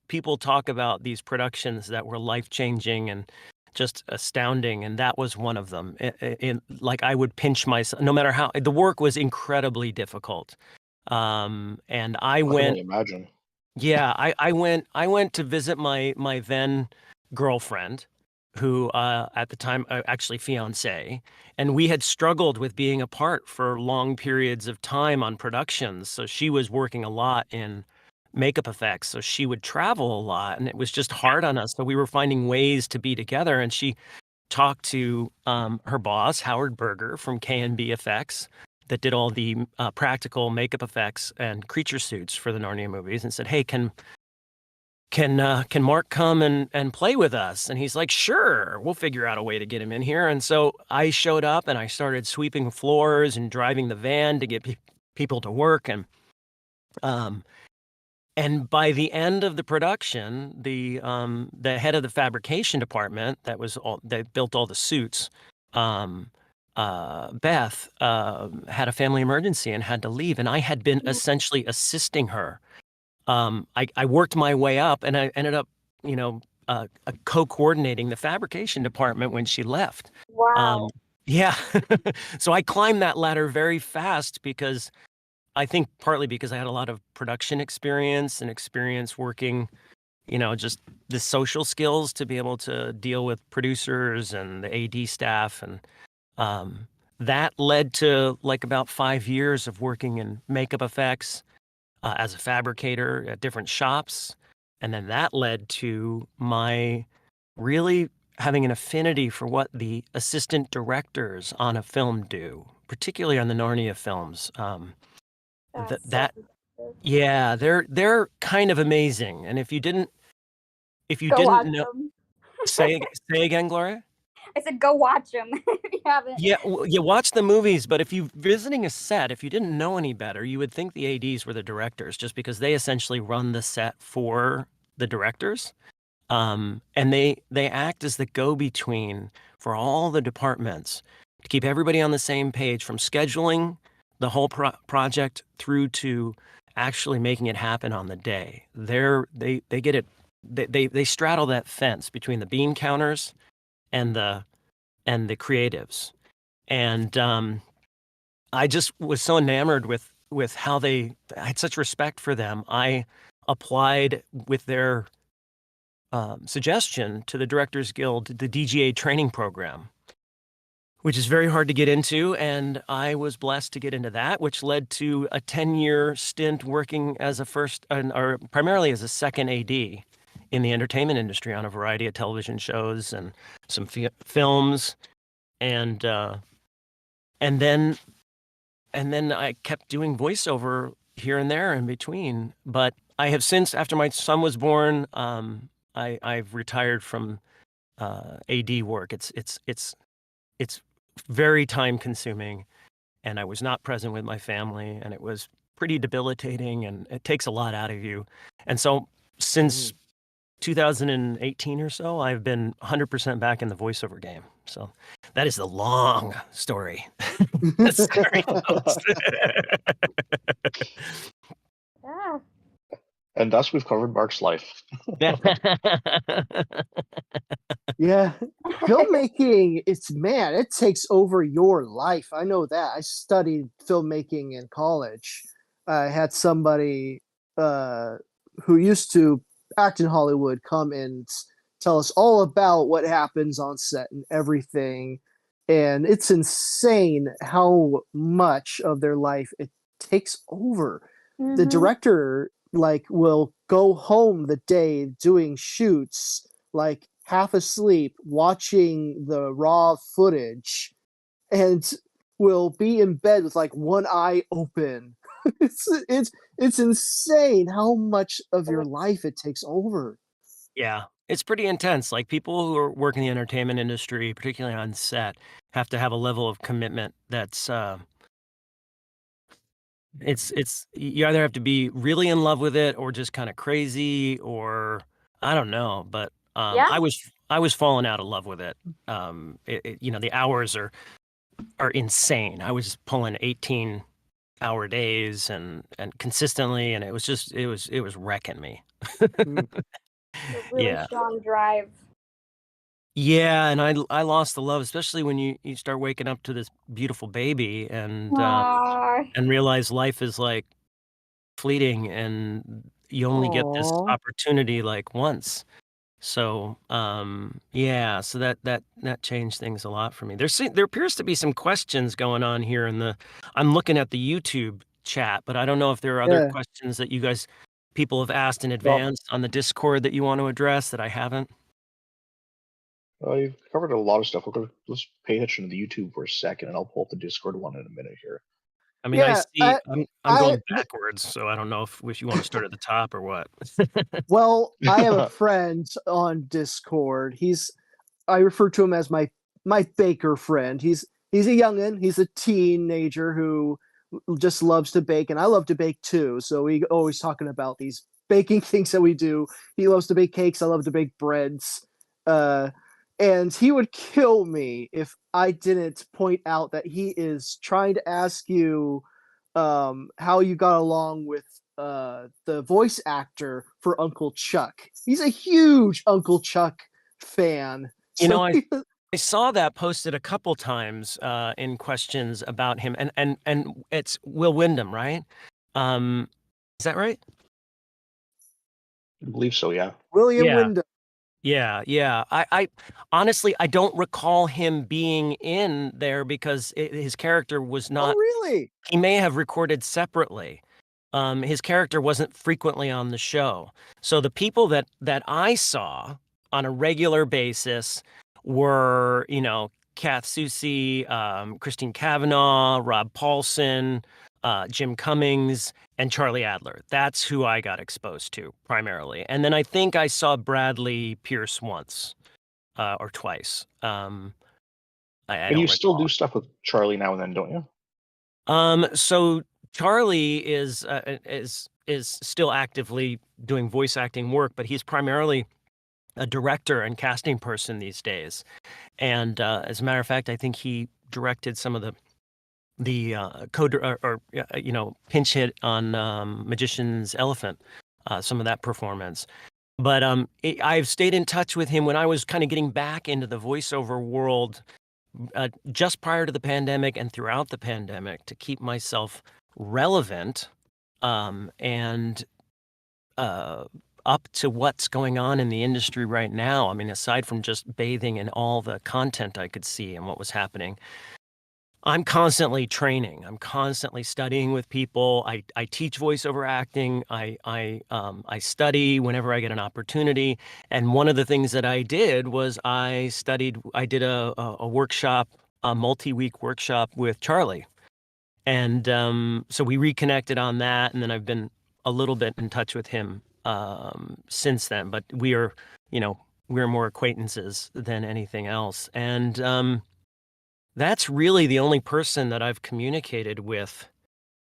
People talk about these productions that were life-changing and just astounding, and that was one of them. Like I would pinch myself, no matter how the work was incredibly difficult. And I I can went only imagine. Yeah, I went to visit my then girlfriend, who at the time actually fiance, and we had struggled with being apart for long periods of time on productions. So she was working a lot in makeup effects, so she would travel a lot, and it was just hard on us. So we were finding ways to be together, and she talked to her boss, Howard Berger from K&B Effects, that did all the practical makeup effects and creature suits for the Narnia movies, and said, "Hey, can Mark come and play with us?" And he's like, "Sure, we'll figure out a way to get him in here." And so I showed up and I started sweeping floors and driving the van to get people to work. Um, and by the end of the production, the head of the fabrication department that built all the suits, um, Beth, had a family emergency and had to leave, and I had been essentially assisting her. I worked my way up, and I ended up, you know, co-coordinating the fabrication department when she left. Wow. Yeah, so I climbed that ladder very fast because I think partly because I had a lot of production experience and experience working, just the social skills to be able to deal with producers and the AD staff. And that led to like about 5 years of working in makeup effects as a fabricator at different shops. And then that led to my really having an affinity for what the assistant directors on a film do, particularly on the Narnia films. That's so That impressive. Yeah, they're kind of amazing. And if you Go didn't watch know, them. say again, Gloria. I said go watch them if you haven't. Yeah, you watch the movies, but if you visiting a set, if you didn't know any better, you would think the ADs were the directors, just because they essentially run the set for the directors. And they act as the go-between for all the departments to keep everybody on the same page, from scheduling the whole project through to actually making it happen on the day. They get it. They straddle that fence between the bean counters and the creatives. And I just was so enamored with how I had such respect for them. I applied with their suggestion to the Directors Guild, the DGA training program, which is very hard to get into. And I was blessed to get into that, which led to a 10-year stint working as or primarily as a second AD in the entertainment industry on a variety of television shows and some films. And then I kept doing voiceover here and there in between. But I have since, after my son was born, I've retired from AD work. It's very time consuming, and I was not present with my family, and it was pretty debilitating, and it takes a lot out of you. And so since 2018 or so, I've been 100% back in the voiceover game. So that is the long story. Sorry, folks. Yeah. And thus we've covered Mark's life. Yeah, filmmaking, it takes over your life. I know that. I studied filmmaking in college. I had somebody who used to act in Hollywood come and tell us all about what happens on set and everything. And it's insane how much of their life it takes over. The Mhm. director will go home the day doing shoots, like half asleep, watching the raw footage, and will be in bed with like one eye open. it's insane how much of your life it takes over. Yeah, it's pretty intense. Like, people who work in the entertainment industry, particularly on set, have to have a level of commitment that's it's you either have to be really in love with it or just kind of crazy, or I don't know. But Yeah. I was falling out of love with it. The hours are are insane. I was pulling 18-hour days and consistently, and it was wrecking me. Mm. A really Yeah. strong drive. Yeah, and I lost the love, especially when you start waking up to this beautiful baby and Aw. realize life is like fleeting and you only get this Aw. opportunity like once. So yeah, so that changed things a lot for me. There appears to be some questions going on here I'm looking at the YouTube chat, but I don't know if there are other Yeah. questions that people have asked in Well, advance on the Discord that you want to address that I haven't. you've covered a lot of stuff. Let's pay attention to the YouTube for a second, and I'll pull up the Discord one in a minute here. I mean, Yeah, I'm I going backwards, so I don't know if you want to start at the top or what. well, I have a friend on Discord. I refer to him as my baker friend. He's a youngin. He's a teenager who just loves to bake, and I love to bake too. So we always talking about these baking things that we do. He loves to bake cakes. I love to bake breads. And he would kill me if I didn't point out that he is trying to ask you how you got along with the voice actor for Uncle Chuck. He's a huge Uncle Chuck fan. You know, So I saw that posted a couple times in questions about him, and it's Will Wyndham, right? Is that right? I believe so, yeah. William Yeah. Wyndham. Yeah. I honestly, I don't recall him being in there because his character was Oh, not. really? He may have recorded separately. His character wasn't frequently on the show. So the people that I saw on a regular basis were, Kath Soucie, Christine Cavanaugh, Rob Paulson, Jim Cummings, and Charlie Adler. That's who I got exposed to primarily. And then I think I saw Bradley Pierce once or twice. I And don't you still recall. do stuff with Charlie now and then, don't you? So Charlie is still actively doing voice acting work, but he's primarily a director and casting person these days. And as a matter of fact, I think he directed some of the pinch hit on Magician's Elephant, some of that performance. But I've stayed in touch with him when I was kind of getting back into the voiceover world just prior to the pandemic and throughout the pandemic to keep myself relevant and up to what's going on in the industry right now. I mean, aside from just bathing in all the content I could see and what was happening, I'm constantly training. I'm constantly studying with people. I teach voiceover acting. I study whenever I get an opportunity. And one of the things that I did was I did a workshop, a multi-week workshop with Charlie. And so we reconnected on that. And then I've been a little bit in touch with him since then. But we're more acquaintances than anything else. And that's really the only person that I've communicated with.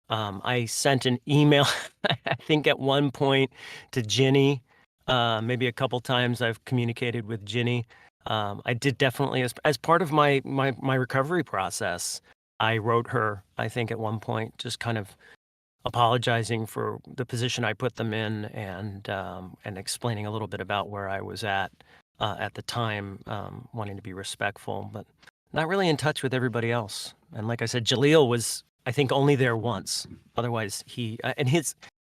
I sent an email, I think at one point to Ginny. Maybe a couple times I've communicated with Ginny. I did definitely, as part of my recovery process, I wrote her, I think at one point, just kind of apologizing for the position I put them in and explaining a little bit about where I was at the time, wanting to be respectful, but not really in touch with everybody else. And like I said, Jaleel was, I think, only there once. Otherwise, he and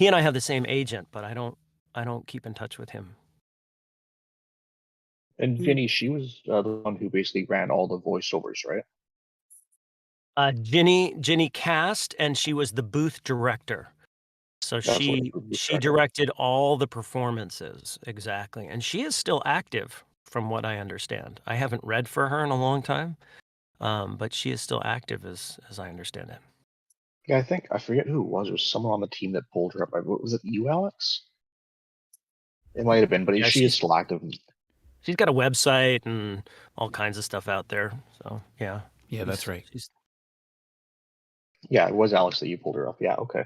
I have the same agent, but I don't keep in touch with him. And Vinny, she was the one who basically ran all the voiceovers, right? Ginny cast, and she was the booth director. So That's what she booth she director. directed all the performances, exactly. And she is still active from what I understand. I haven't read for her in a long time, but she is still active as I understand it. Yeah, I forget who it was. It was someone on the team that pulled her up. Was it you, Alex? It might have been, but Yeah, she is still active. She's got a website and all kinds of stuff out there. So yeah. Yeah, that's right. Yeah, it was Alex that you pulled her up. Yeah, okay.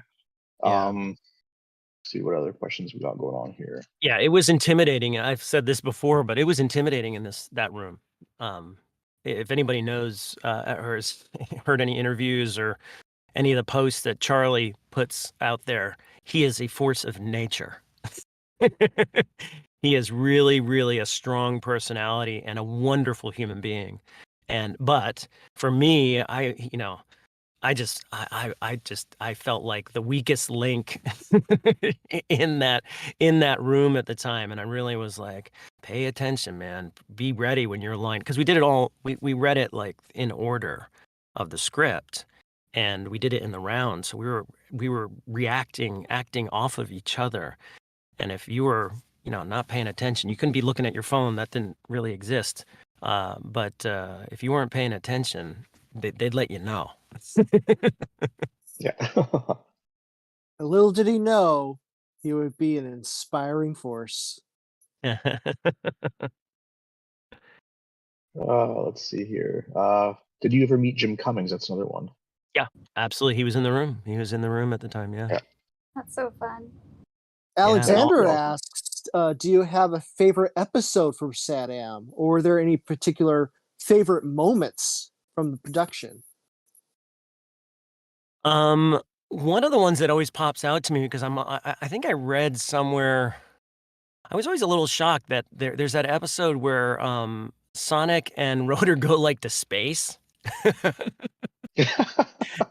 Yeah. Let's see what other questions we got going on here. Yeah, it was intimidating. I've said this before, but it was intimidating in that room. if anybody knows or has heard any interviews or any of the posts that Charlie puts out there, he is a force of nature. He is really, really a strong personality and a wonderful human being. But for me, I felt like the weakest link in that room at the time, and I really was like, pay attention, man. Be ready when you're line, because we did it all. We read it like in order of the script, and we did it in the round. So we were acting off of each other, and if you were not paying attention, you couldn't be looking at your phone. That didn't really exist. But if you weren't paying attention, they'd let you know. Yeah. Little did he know he would be an inspiring force. Let's see here. Did you ever meet Jim Cummings? That's another one. Yeah, absolutely. He was in the room. He was in the room at the time. Yeah. That's so fun. Alexander Yeah. asks, do you have a favorite episode from SatAM? Or were there any particular favorite moments from the production? One of the ones that always pops out to me, because I think I read somewhere, I was always a little shocked that there's that episode where Sonic and Rotor go like to space.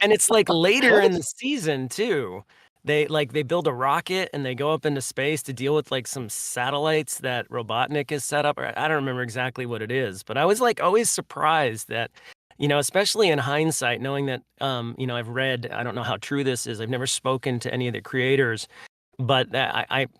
And it's like later in the season too. They build a rocket and they go up into space to deal with like some satellites that Robotnik has set up. I don't remember exactly what it is, but I was like always surprised that, especially in hindsight, knowing that, I've read, I don't know how true this is. I've never spoken to any of the creators, but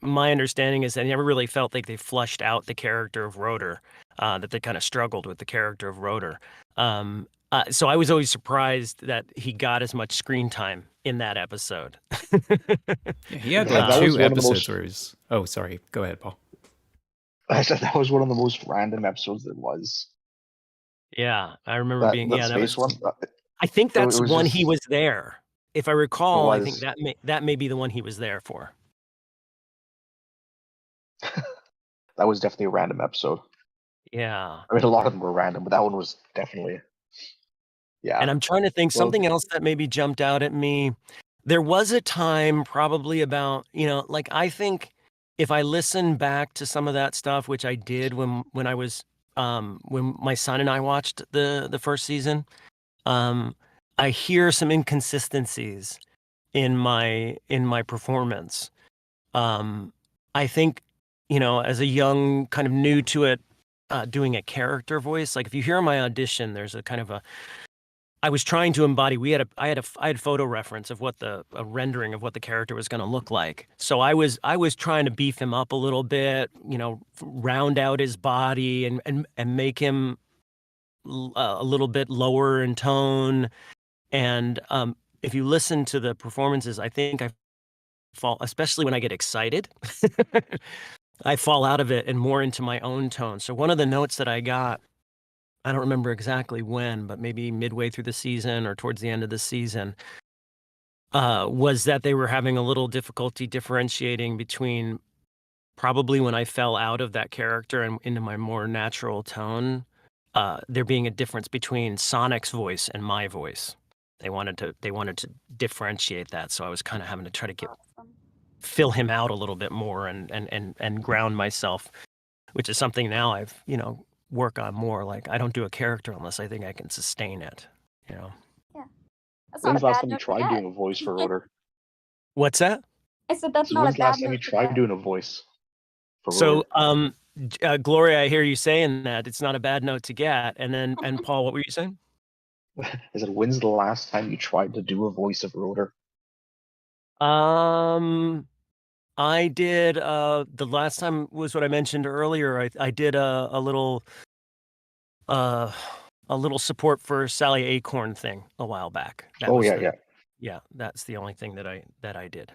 my understanding is they never really felt like they flushed out the character of Rotor, that they kind of struggled with the character of Rotor. So I was always surprised that he got as much screen time in that episode. Yeah, he had Yeah, like that was two one of the episodes most- where he's. Oh, sorry. Go ahead, Paul. I said that was one of the most random episodes there was. Yeah, I remember That space one. I think that's it was one just- he was there. If I recall, I think was. that may be the one he was there for. That was definitely a random episode. Yeah. I mean, a lot of them were random, but that one was definitely. Yeah. And I'm trying to think Well- something else that maybe jumped out at me. There was a time probably about, like I think if I listen back to some of that stuff, which I did when I was when my son and I watched the first season, I hear some inconsistencies in my performance. I think, as a young kind of new to it, doing a character voice, like if you hear my audition, there's a kind of I was trying to embody. I had photo reference of what a rendering of what the character was going to look like. So I was trying to beef him up a little bit, round out his body and make him a little bit lower in tone. And if you listen to the performances, I think I fall, especially when I get excited, I fall out of it and more into my own tone. So one of the notes that I got, I don't remember exactly when, but maybe midway through the season or towards the end of the season, was that they were having a little difficulty differentiating between probably when I fell out of that character and into my more natural tone, there being a difference between Sonic's voice and my voice. They wanted to differentiate that, so I was kind of having to try to Awesome. fill him out a little bit more and ground myself, which is something now I've work on more. Like I don't do a character unless I think I can sustain it. That's not When's a the last bad time you note to tried get. doing a voice for Rotor? What's that? I said that's So not a when's the bad last time note you to tried get. doing a voice for So, Rotor? Gloria, I hear you saying that it's not a bad note to get. And Paul, what were you saying? I said, when's the last time you tried to do a voice of Rotor? I did. The last time was what I mentioned earlier. I did a little support for Sally Acorn thing a while back. That was yeah. That's the only thing that I did.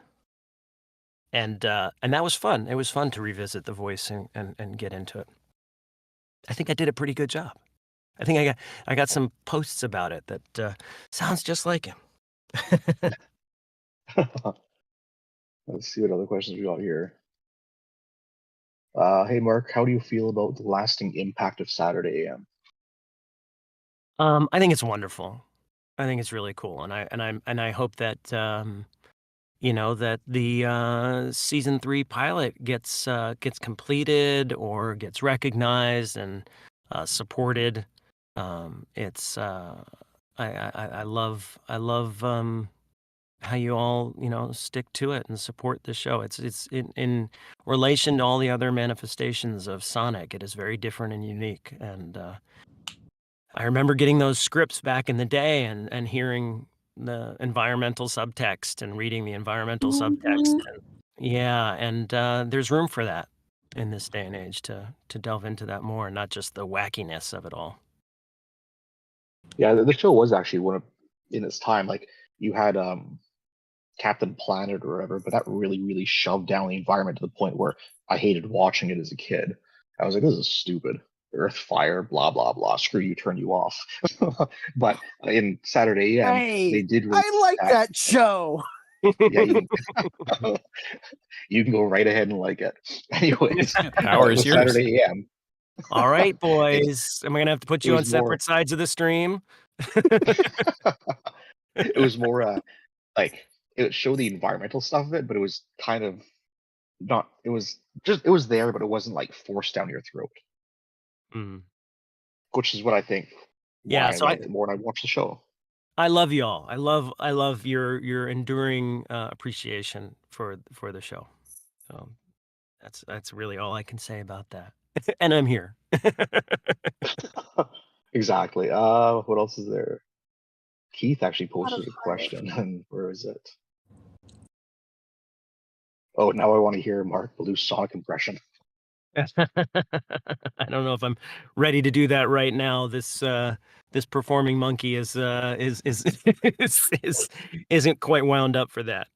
And that was fun. It was fun to revisit the voice and get into it. I think I did a pretty good job. I think I got some posts about it that sounds just like him. Let's see what other questions we got here. Hey Mark, how do you feel about the lasting impact of Saturday AM? I think it's wonderful. I think it's really cool, and I hope that that the season 3 pilot gets completed or gets recognized and supported. It's I love how you all stick to it and support the show. It's in relation to all the other manifestations of Sonic. It is very different and unique, and I remember getting those scripts back in the day and hearing the environmental subtext and reading the environmental subtext. Mhm. Yeah, and there's room for that in this day and age to delve into that more, not just the wackiness of it all. Yeah, the show was actually one of in its time. Like you had Captain Planet or whatever, but that really shoved down the environment to the point where I hated watching it as a kid. I was like, this is stupid. Earth, fire, blah blah blah. Screw you, turn you off. But in Saturday AM, they Hey, did release I like that show. Yeah, you can go right ahead and like it. Anyways, Power is with yours. Saturday AM, All right, it, boys. Am I gonna have to put it you on was more separate sides of the stream? it was more like it would show the environmental stuff of it, but it was kind of not. It was there, but it wasn't like forced down your throat, Mm. which is what I think Yeah, why I so liked it more when I watched the show. I love y'all. I love your enduring appreciation for the show. So that's really all I can say about that. And I'm here. Exactly. What else is there? Keith actually Out of posted a heart. question, and where is it? Oh, now I want to hear Mark Ballou's Sonic impression. I don't know if I'm ready to do that right now. This performing monkey isn't quite wound up for that.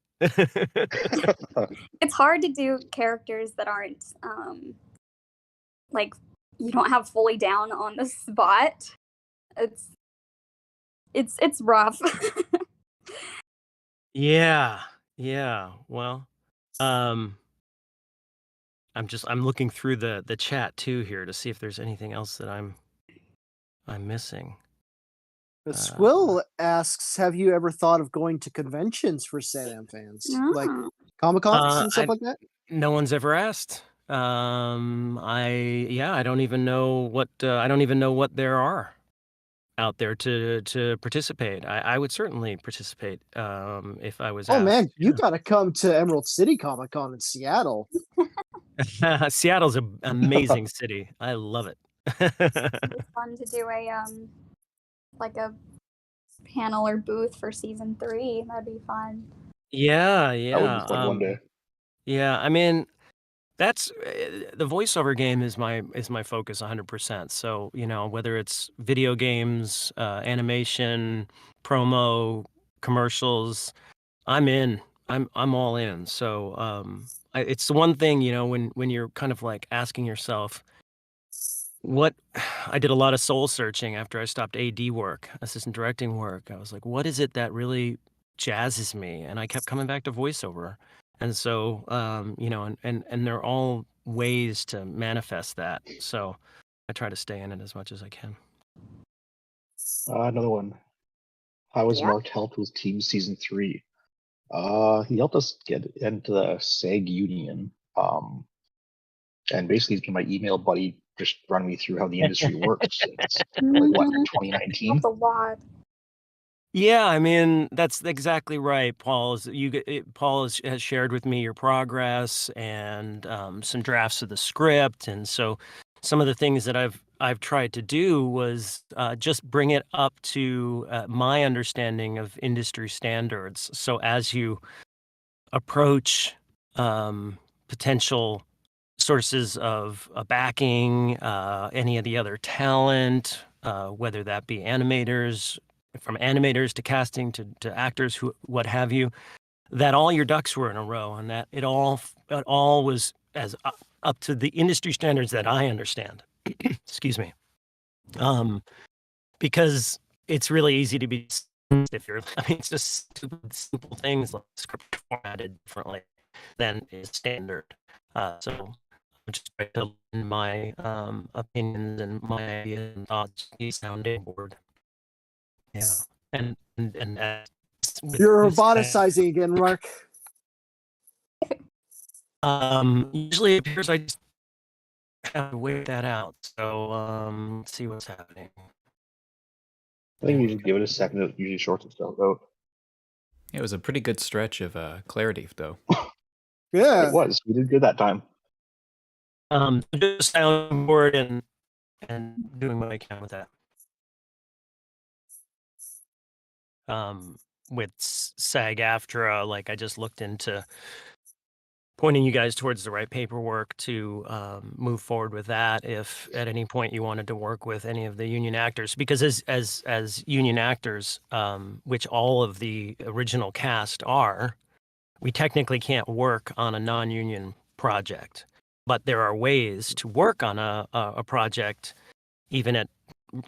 It's hard to do characters that aren't like you don't have fully down on the spot. It's rough. Yeah. Well, I'm looking through the chat too here to see if there's anything else that I'm missing. Squill asks, have you ever thought of going to conventions for SatAM fans? Like Ah. Comic-Cons and stuff I like that? No one's ever asked. I don't even know what there are out there to participate. I would certainly participate if I was Oh man, asked. you gotta come to Emerald City Comic-Con in Seattle. Seattle's an amazing city. I love it. It'd be fun to do a like a panel or booth for season 3. That'd be fun. Yeah, That would be fun one day. yeah. I mean, that's the voiceover game is my focus 100%. So, whether it's video games, animation, promo, commercials, I'm in. I'm all in. So, it's the one thing, when you're kind of like asking yourself, what I did a lot of soul searching after I stopped AD work, assistant directing work. I was like, what is it that really jazzes me? And I kept coming back to voiceover. And so, and they're all ways to manifest that. So I try to stay in it as much as I can. Another one. How has Yeah. Mark helped with Team Season 3? He helped us get into the SAG union. And basically, he's been my email buddy, just running me through how the industry works since like what, Mhm. 2019? That's a lot. Yeah, I mean, that's exactly right, Paul. Paul has shared with me your progress and some drafts of the script, and so some of the things that I've tried to do was just bring it up to my understanding of industry standards. So as you approach potential sources of backing, any of the other talent, whether that be animators, from animators to casting to actors, what have you, that all your ducks were in a row and that it all was as up to the industry standards that I understand. Excuse me. Because it's really easy to be if you're. I mean, it's just simple things like script formatted differently than is standard. So I'm just trying to lend my opinions and my ideas and thoughts to the sounding board. Yeah, and that's You're roboticizing again, Mark. Usually it appears I just have to wait that out. So let's see what's happening. I think you just give it a second. It usually shorts itself out. It was a pretty good stretch of clarity, though. Yeah. It was. We did good that time. Just soundboard and doing what I can with that. With SAG-AFTRA, like I just looked into pointing you guys towards the right paperwork to move forward with that if at any point you wanted to work with any of the union actors, because as union actors, which all of the original cast are, we technically can't work on a non-union project, but there are ways to work on a project even at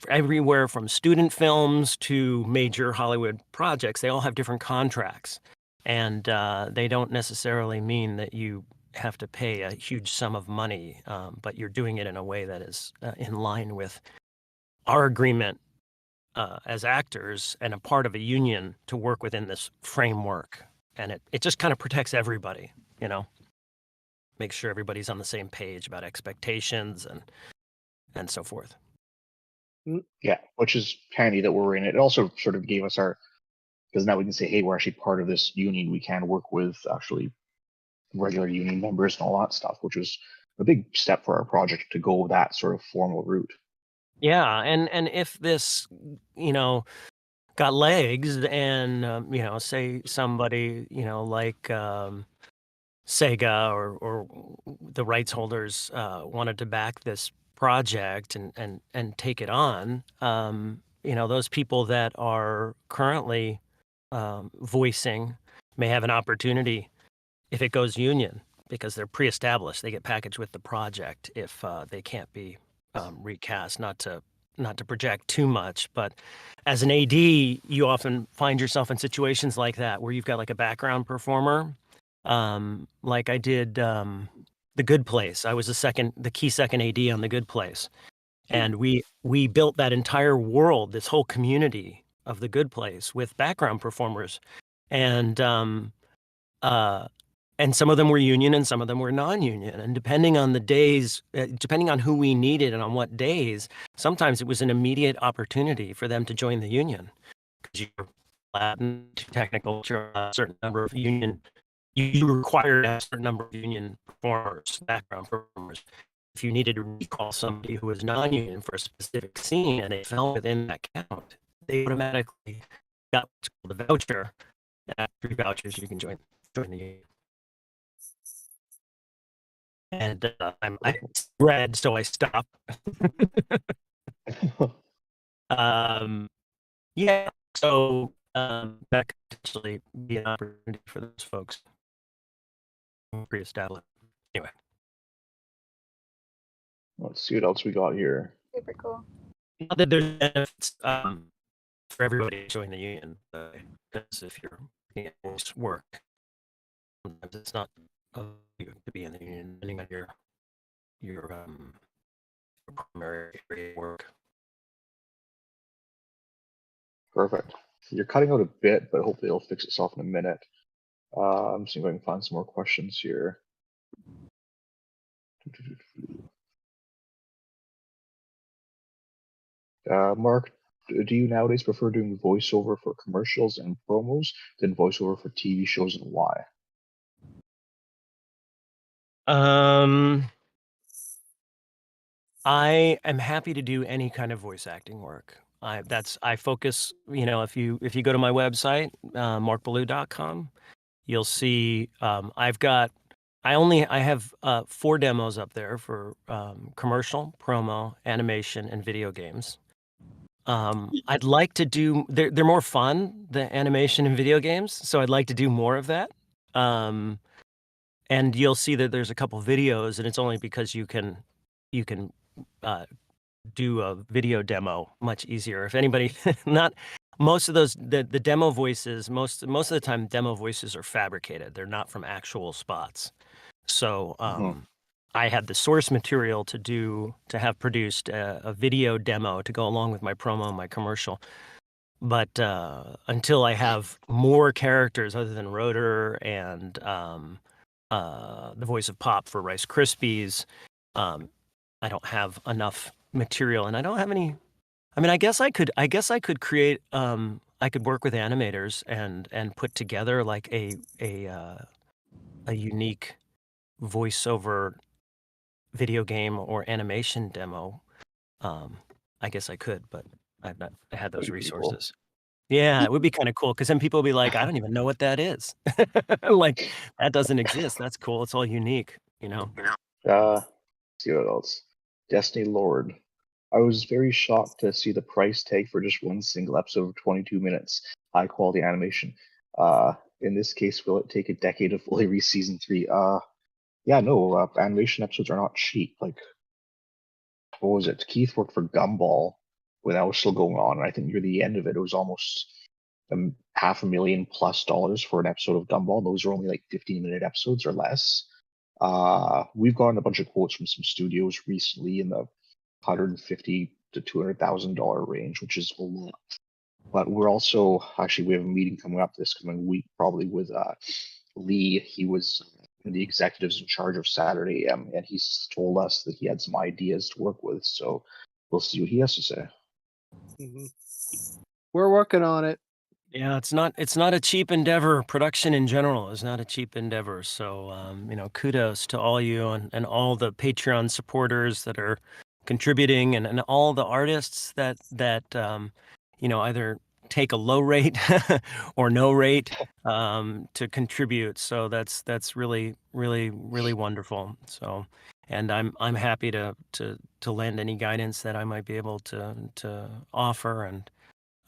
everywhere from student films to major Hollywood projects. They all have different contracts, and they don't necessarily mean that you have to pay a huge sum of money, but you're doing it in a way that is in line with our agreement as actors and a part of a union to work within this framework. And it just kind of protects everybody, you know, makes sure everybody's on the same page about expectations and so forth. Yeah, which is handy that we're in it. It also sort of gave us our, because now we can say, hey, we're actually part of this union. We can work with actually regular union members and all that stuff, which was a big step for our project to go that sort of formal route. Yeah, and if this, you know, got legs and, you know, say somebody, you know, like Sega or the rights holders wanted to back this project and take it on, you know, those people that are currently voicing may have an opportunity if it goes union, because they're pre-established. They get packaged with the project if they can't be recast. Not to project too much, but as an AD, you often find yourself in situations like that where you've got like a background performer. Like I did The Good Place. I was the key second AD on The Good Place, and we built that entire world, this whole community of The Good Place with background performers, and some of them were union and some of them were non-union. And depending on the days, depending on who we needed and on what days, sometimes it was an immediate opportunity for them to join the union because you're Latin, too technical, you're a certain number of union. You required a certain number of union performers, background performers. If you needed to recall somebody who was non-union for a specific scene and they fell within that count, they automatically got what's called a voucher. After vouchers, you can join the union. And I read, so I stopped. Yeah, so that could potentially be an opportunity for those folks. Pre-established. Anyway. Let's see what else we got here. Super cool. Not that there's benefits for everybody to join the union, because if you're looking at most work, sometimes it's not to be in the union, depending on your primary area of work. Perfect. You're cutting out a bit, but hopefully it'll fix itself in a minute. I'm seeing if I can find some more questions here. Mark, do you nowadays prefer doing voiceover for commercials and promos than voiceover for TV shows, and why? I am happy to do any kind of voice acting work. I focus, you know, if you go to my website, markballou.com, you'll see I have 4 demos up there for commercial, promo, animation, and video games. I'd like to do, they're more fun, the animation and video games, so I'd like to do more of that. And you'll see that there's a couple videos, and it's only because you can do a video demo much easier. If anybody, not most of those, the demo voices, most of the time demo voices are fabricated. They're not from actual spots. So I had the source material to have produced a video demo to go along with my promo and my commercial. but until I have more characters other than Rotor and the voice of Pop for Rice Krispies, I don't have enough material, and I don't have any. I mean, I guess I could. I guess I could create. I could work with animators and put together like a unique voiceover video game or animation demo. I guess I could, but I've not had those That'd be pretty cool. resources. Yeah, it would be kind of cool because then people will be like, I don't even know what that is. Like that doesn't exist. That's cool. It's all unique, you know. See what else. Destiny Lord. I was very shocked to see the price tag for just one single episode of 22 minutes, high quality animation. In this case, will it take a decade to fully reach season 3? Yeah, no, animation episodes are not cheap. Like, what was it? Keith worked for Gumball when that was still going on, and I think near the end of it, it was almost $500,000+ for an episode of Gumball. Those are only like 15-minute episodes or less. We've gotten a bunch of quotes from some studios recently in the $150,000 to $200,000 range, which is a lot. But we're also we have a meeting coming up this coming week, probably with Lee. He was one of the executives in charge of Saturday AM, and he's told us that he had some ideas to work with. So we'll see what he has to say. Mhm. We're working on it. Yeah, it's not a cheap endeavor. Production in general is not a cheap endeavor. So kudos to all you and all the Patreon supporters that are contributing and all the artists that either take a low rate or no rate to contribute. So that's really wonderful. So and I'm happy to lend any guidance that I might be able to offer. And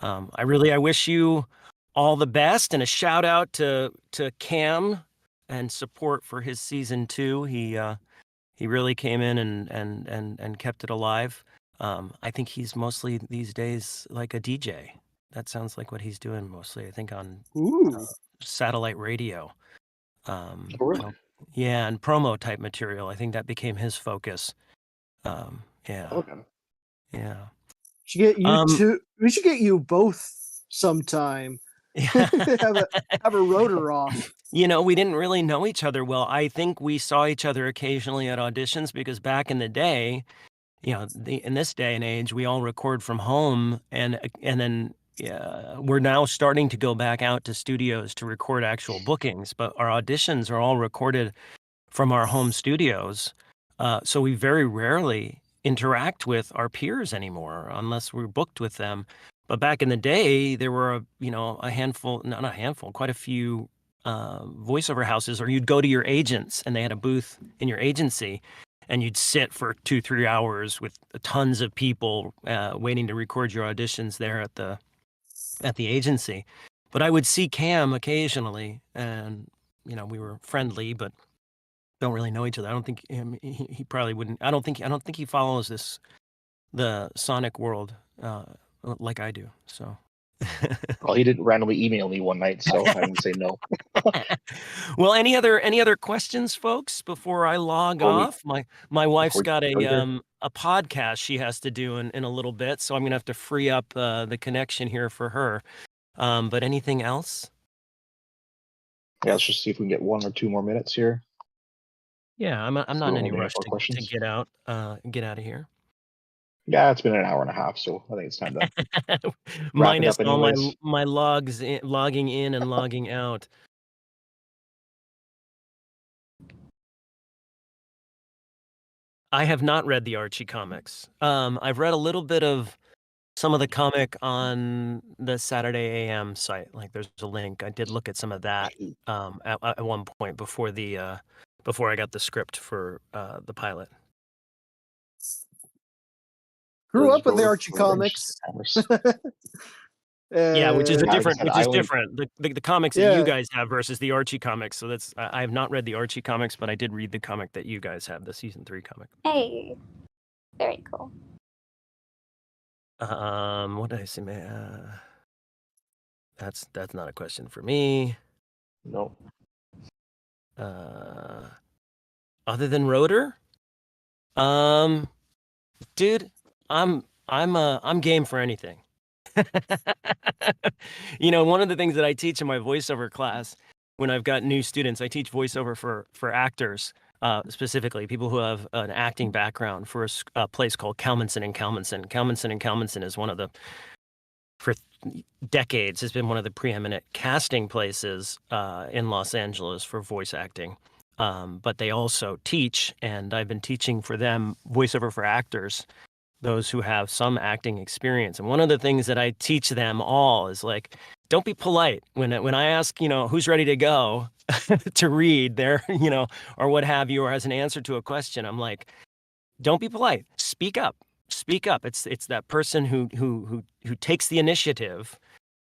I wish you all the best, and a shout out to Cam and support for his season 2. He really came in and kept it alive. I think he's mostly these days like a DJ. That sounds like what he's doing mostly. I think on Ooh. satellite radio. Oh, really? Yeah, and promo type material. I think that became his focus. Yeah, Okay. yeah. Should get you two. We should get you both sometime. have a Rotor off. We didn't really know each other well. I think we saw each other occasionally at auditions because back in the day, in this day and age, we all record from home, and then we're now starting to go back out to studios to record actual bookings, but our auditions are all recorded from our home studios. So we very rarely interact with our peers anymore unless we're booked with them. But back in the day, there were a handful, not a handful, quite a few voiceover houses, or you'd go to your agents and they had a booth in your agency, and you'd sit for 2-3 hours with tons of people waiting to record your auditions there at the agency. But I would see Cam occasionally, and we were friendly, but don't really know each other. I don't think he probably wouldn't. I don't think he follows the Sonic world like I do. So. Well, he didn't randomly email me one night, so I didn't say no. Well, any other questions, folks, before I log off? My wife's got a podcast she has to do in a little bit, so I'm gonna have to free up the connection here for her. But anything else? Yeah, let's just see if we can get 1 or 2 more minutes here. Yeah, I'm not in any rush to questions. get out of here. Yeah, it's been an hour and a half, so I think it's time to minus all my logging in and logging out. I have not read the Archie comics. I've read a little bit of some of the comic on the Saturday AM site. Like, there's a link. I did look at some of that at one point before I got the script for the pilot. Grew up with the Archie comics. Yeah, which is different. The comics that you Yeah. guys have versus the Archie comics. So I have not read the Archie comics, but I did read the comic that you guys have, the season 3 comic. Hey, very cool. What did I say? That's not a question for me. No. Other than Rotor, dude, I'm game for anything. You know, one of the things that I teach in my voiceover class when I've got new students, I teach voiceover for actors, specifically people who have an acting background for a place called Kalmanson and Kalmanson. Kalmanson and Kalmanson is one of the, for decades, has been one of the preeminent casting places in Los Angeles for voice acting. But they also teach, and I've been teaching for them voiceover for actors, those who have some acting experience. And one of the things that I teach them all is like, don't be polite. When I ask, you know, who's ready to go to read there, you know, or what have you, or has an answer to a question, I'm like, don't be polite. Speak up. Speak up. It's that person who takes the initiative.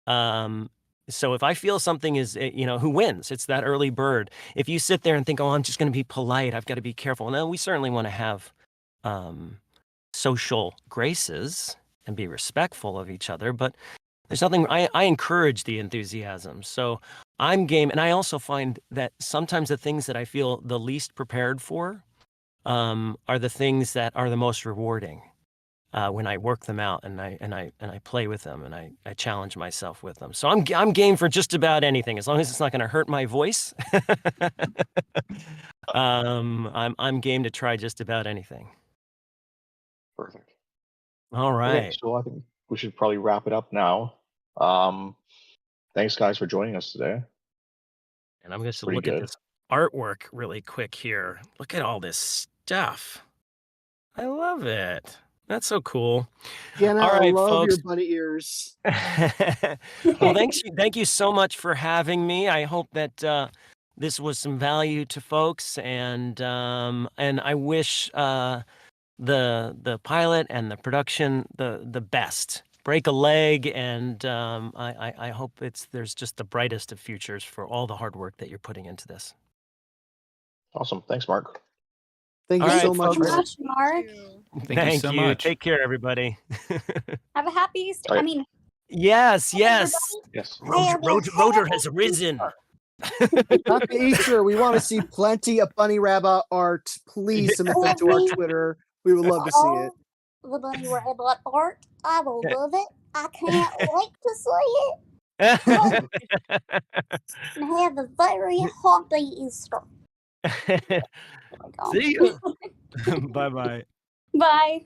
So if I feel something is, you know, who wins? It's that early bird. If you sit there and think, oh, I'm just going to be polite, I've got to be careful. No, we certainly want to have social graces and be respectful of each other, but there's nothing, I encourage the enthusiasm. So I'm game. And I also find that sometimes the things that I feel the least prepared for are the things that are the most rewarding when I work them out and I play with them and I challenge myself with them. So I'm game for just about anything, as long as it's not going to hurt my voice. I'm game to try just about anything. Perfect. All Okay, right. so I think we should probably wrap it up now. Thanks, guys, for joining us today. And I'm just Pretty look at good. this artwork really quick here. Look at all this stuff. I love it. That's so cool. Jenna, All I right, love folks. your bunny ears. Well, thank you so much for having me. I hope that this was some value to folks, and I wish the pilot and the production the best. Break a leg, and I hope there's just the brightest of futures for all the hard work that you're putting into this. Awesome. Thanks, Mark. Thank All you right, so much, folks. Mark. Much, Mark. Thank you so much. Take care, everybody. Have a happy Easter. All I right. mean, Yes, hey, yes. Yes. Rotor has risen. Happy Easter. We want to see plenty of bunny rabbit art. Please submit them to our Twitter. We would love to see it. The bunny rabbit art. I will love it. I can't wait to see it. And have a very happy Easter. See you. Bye-bye. Bye.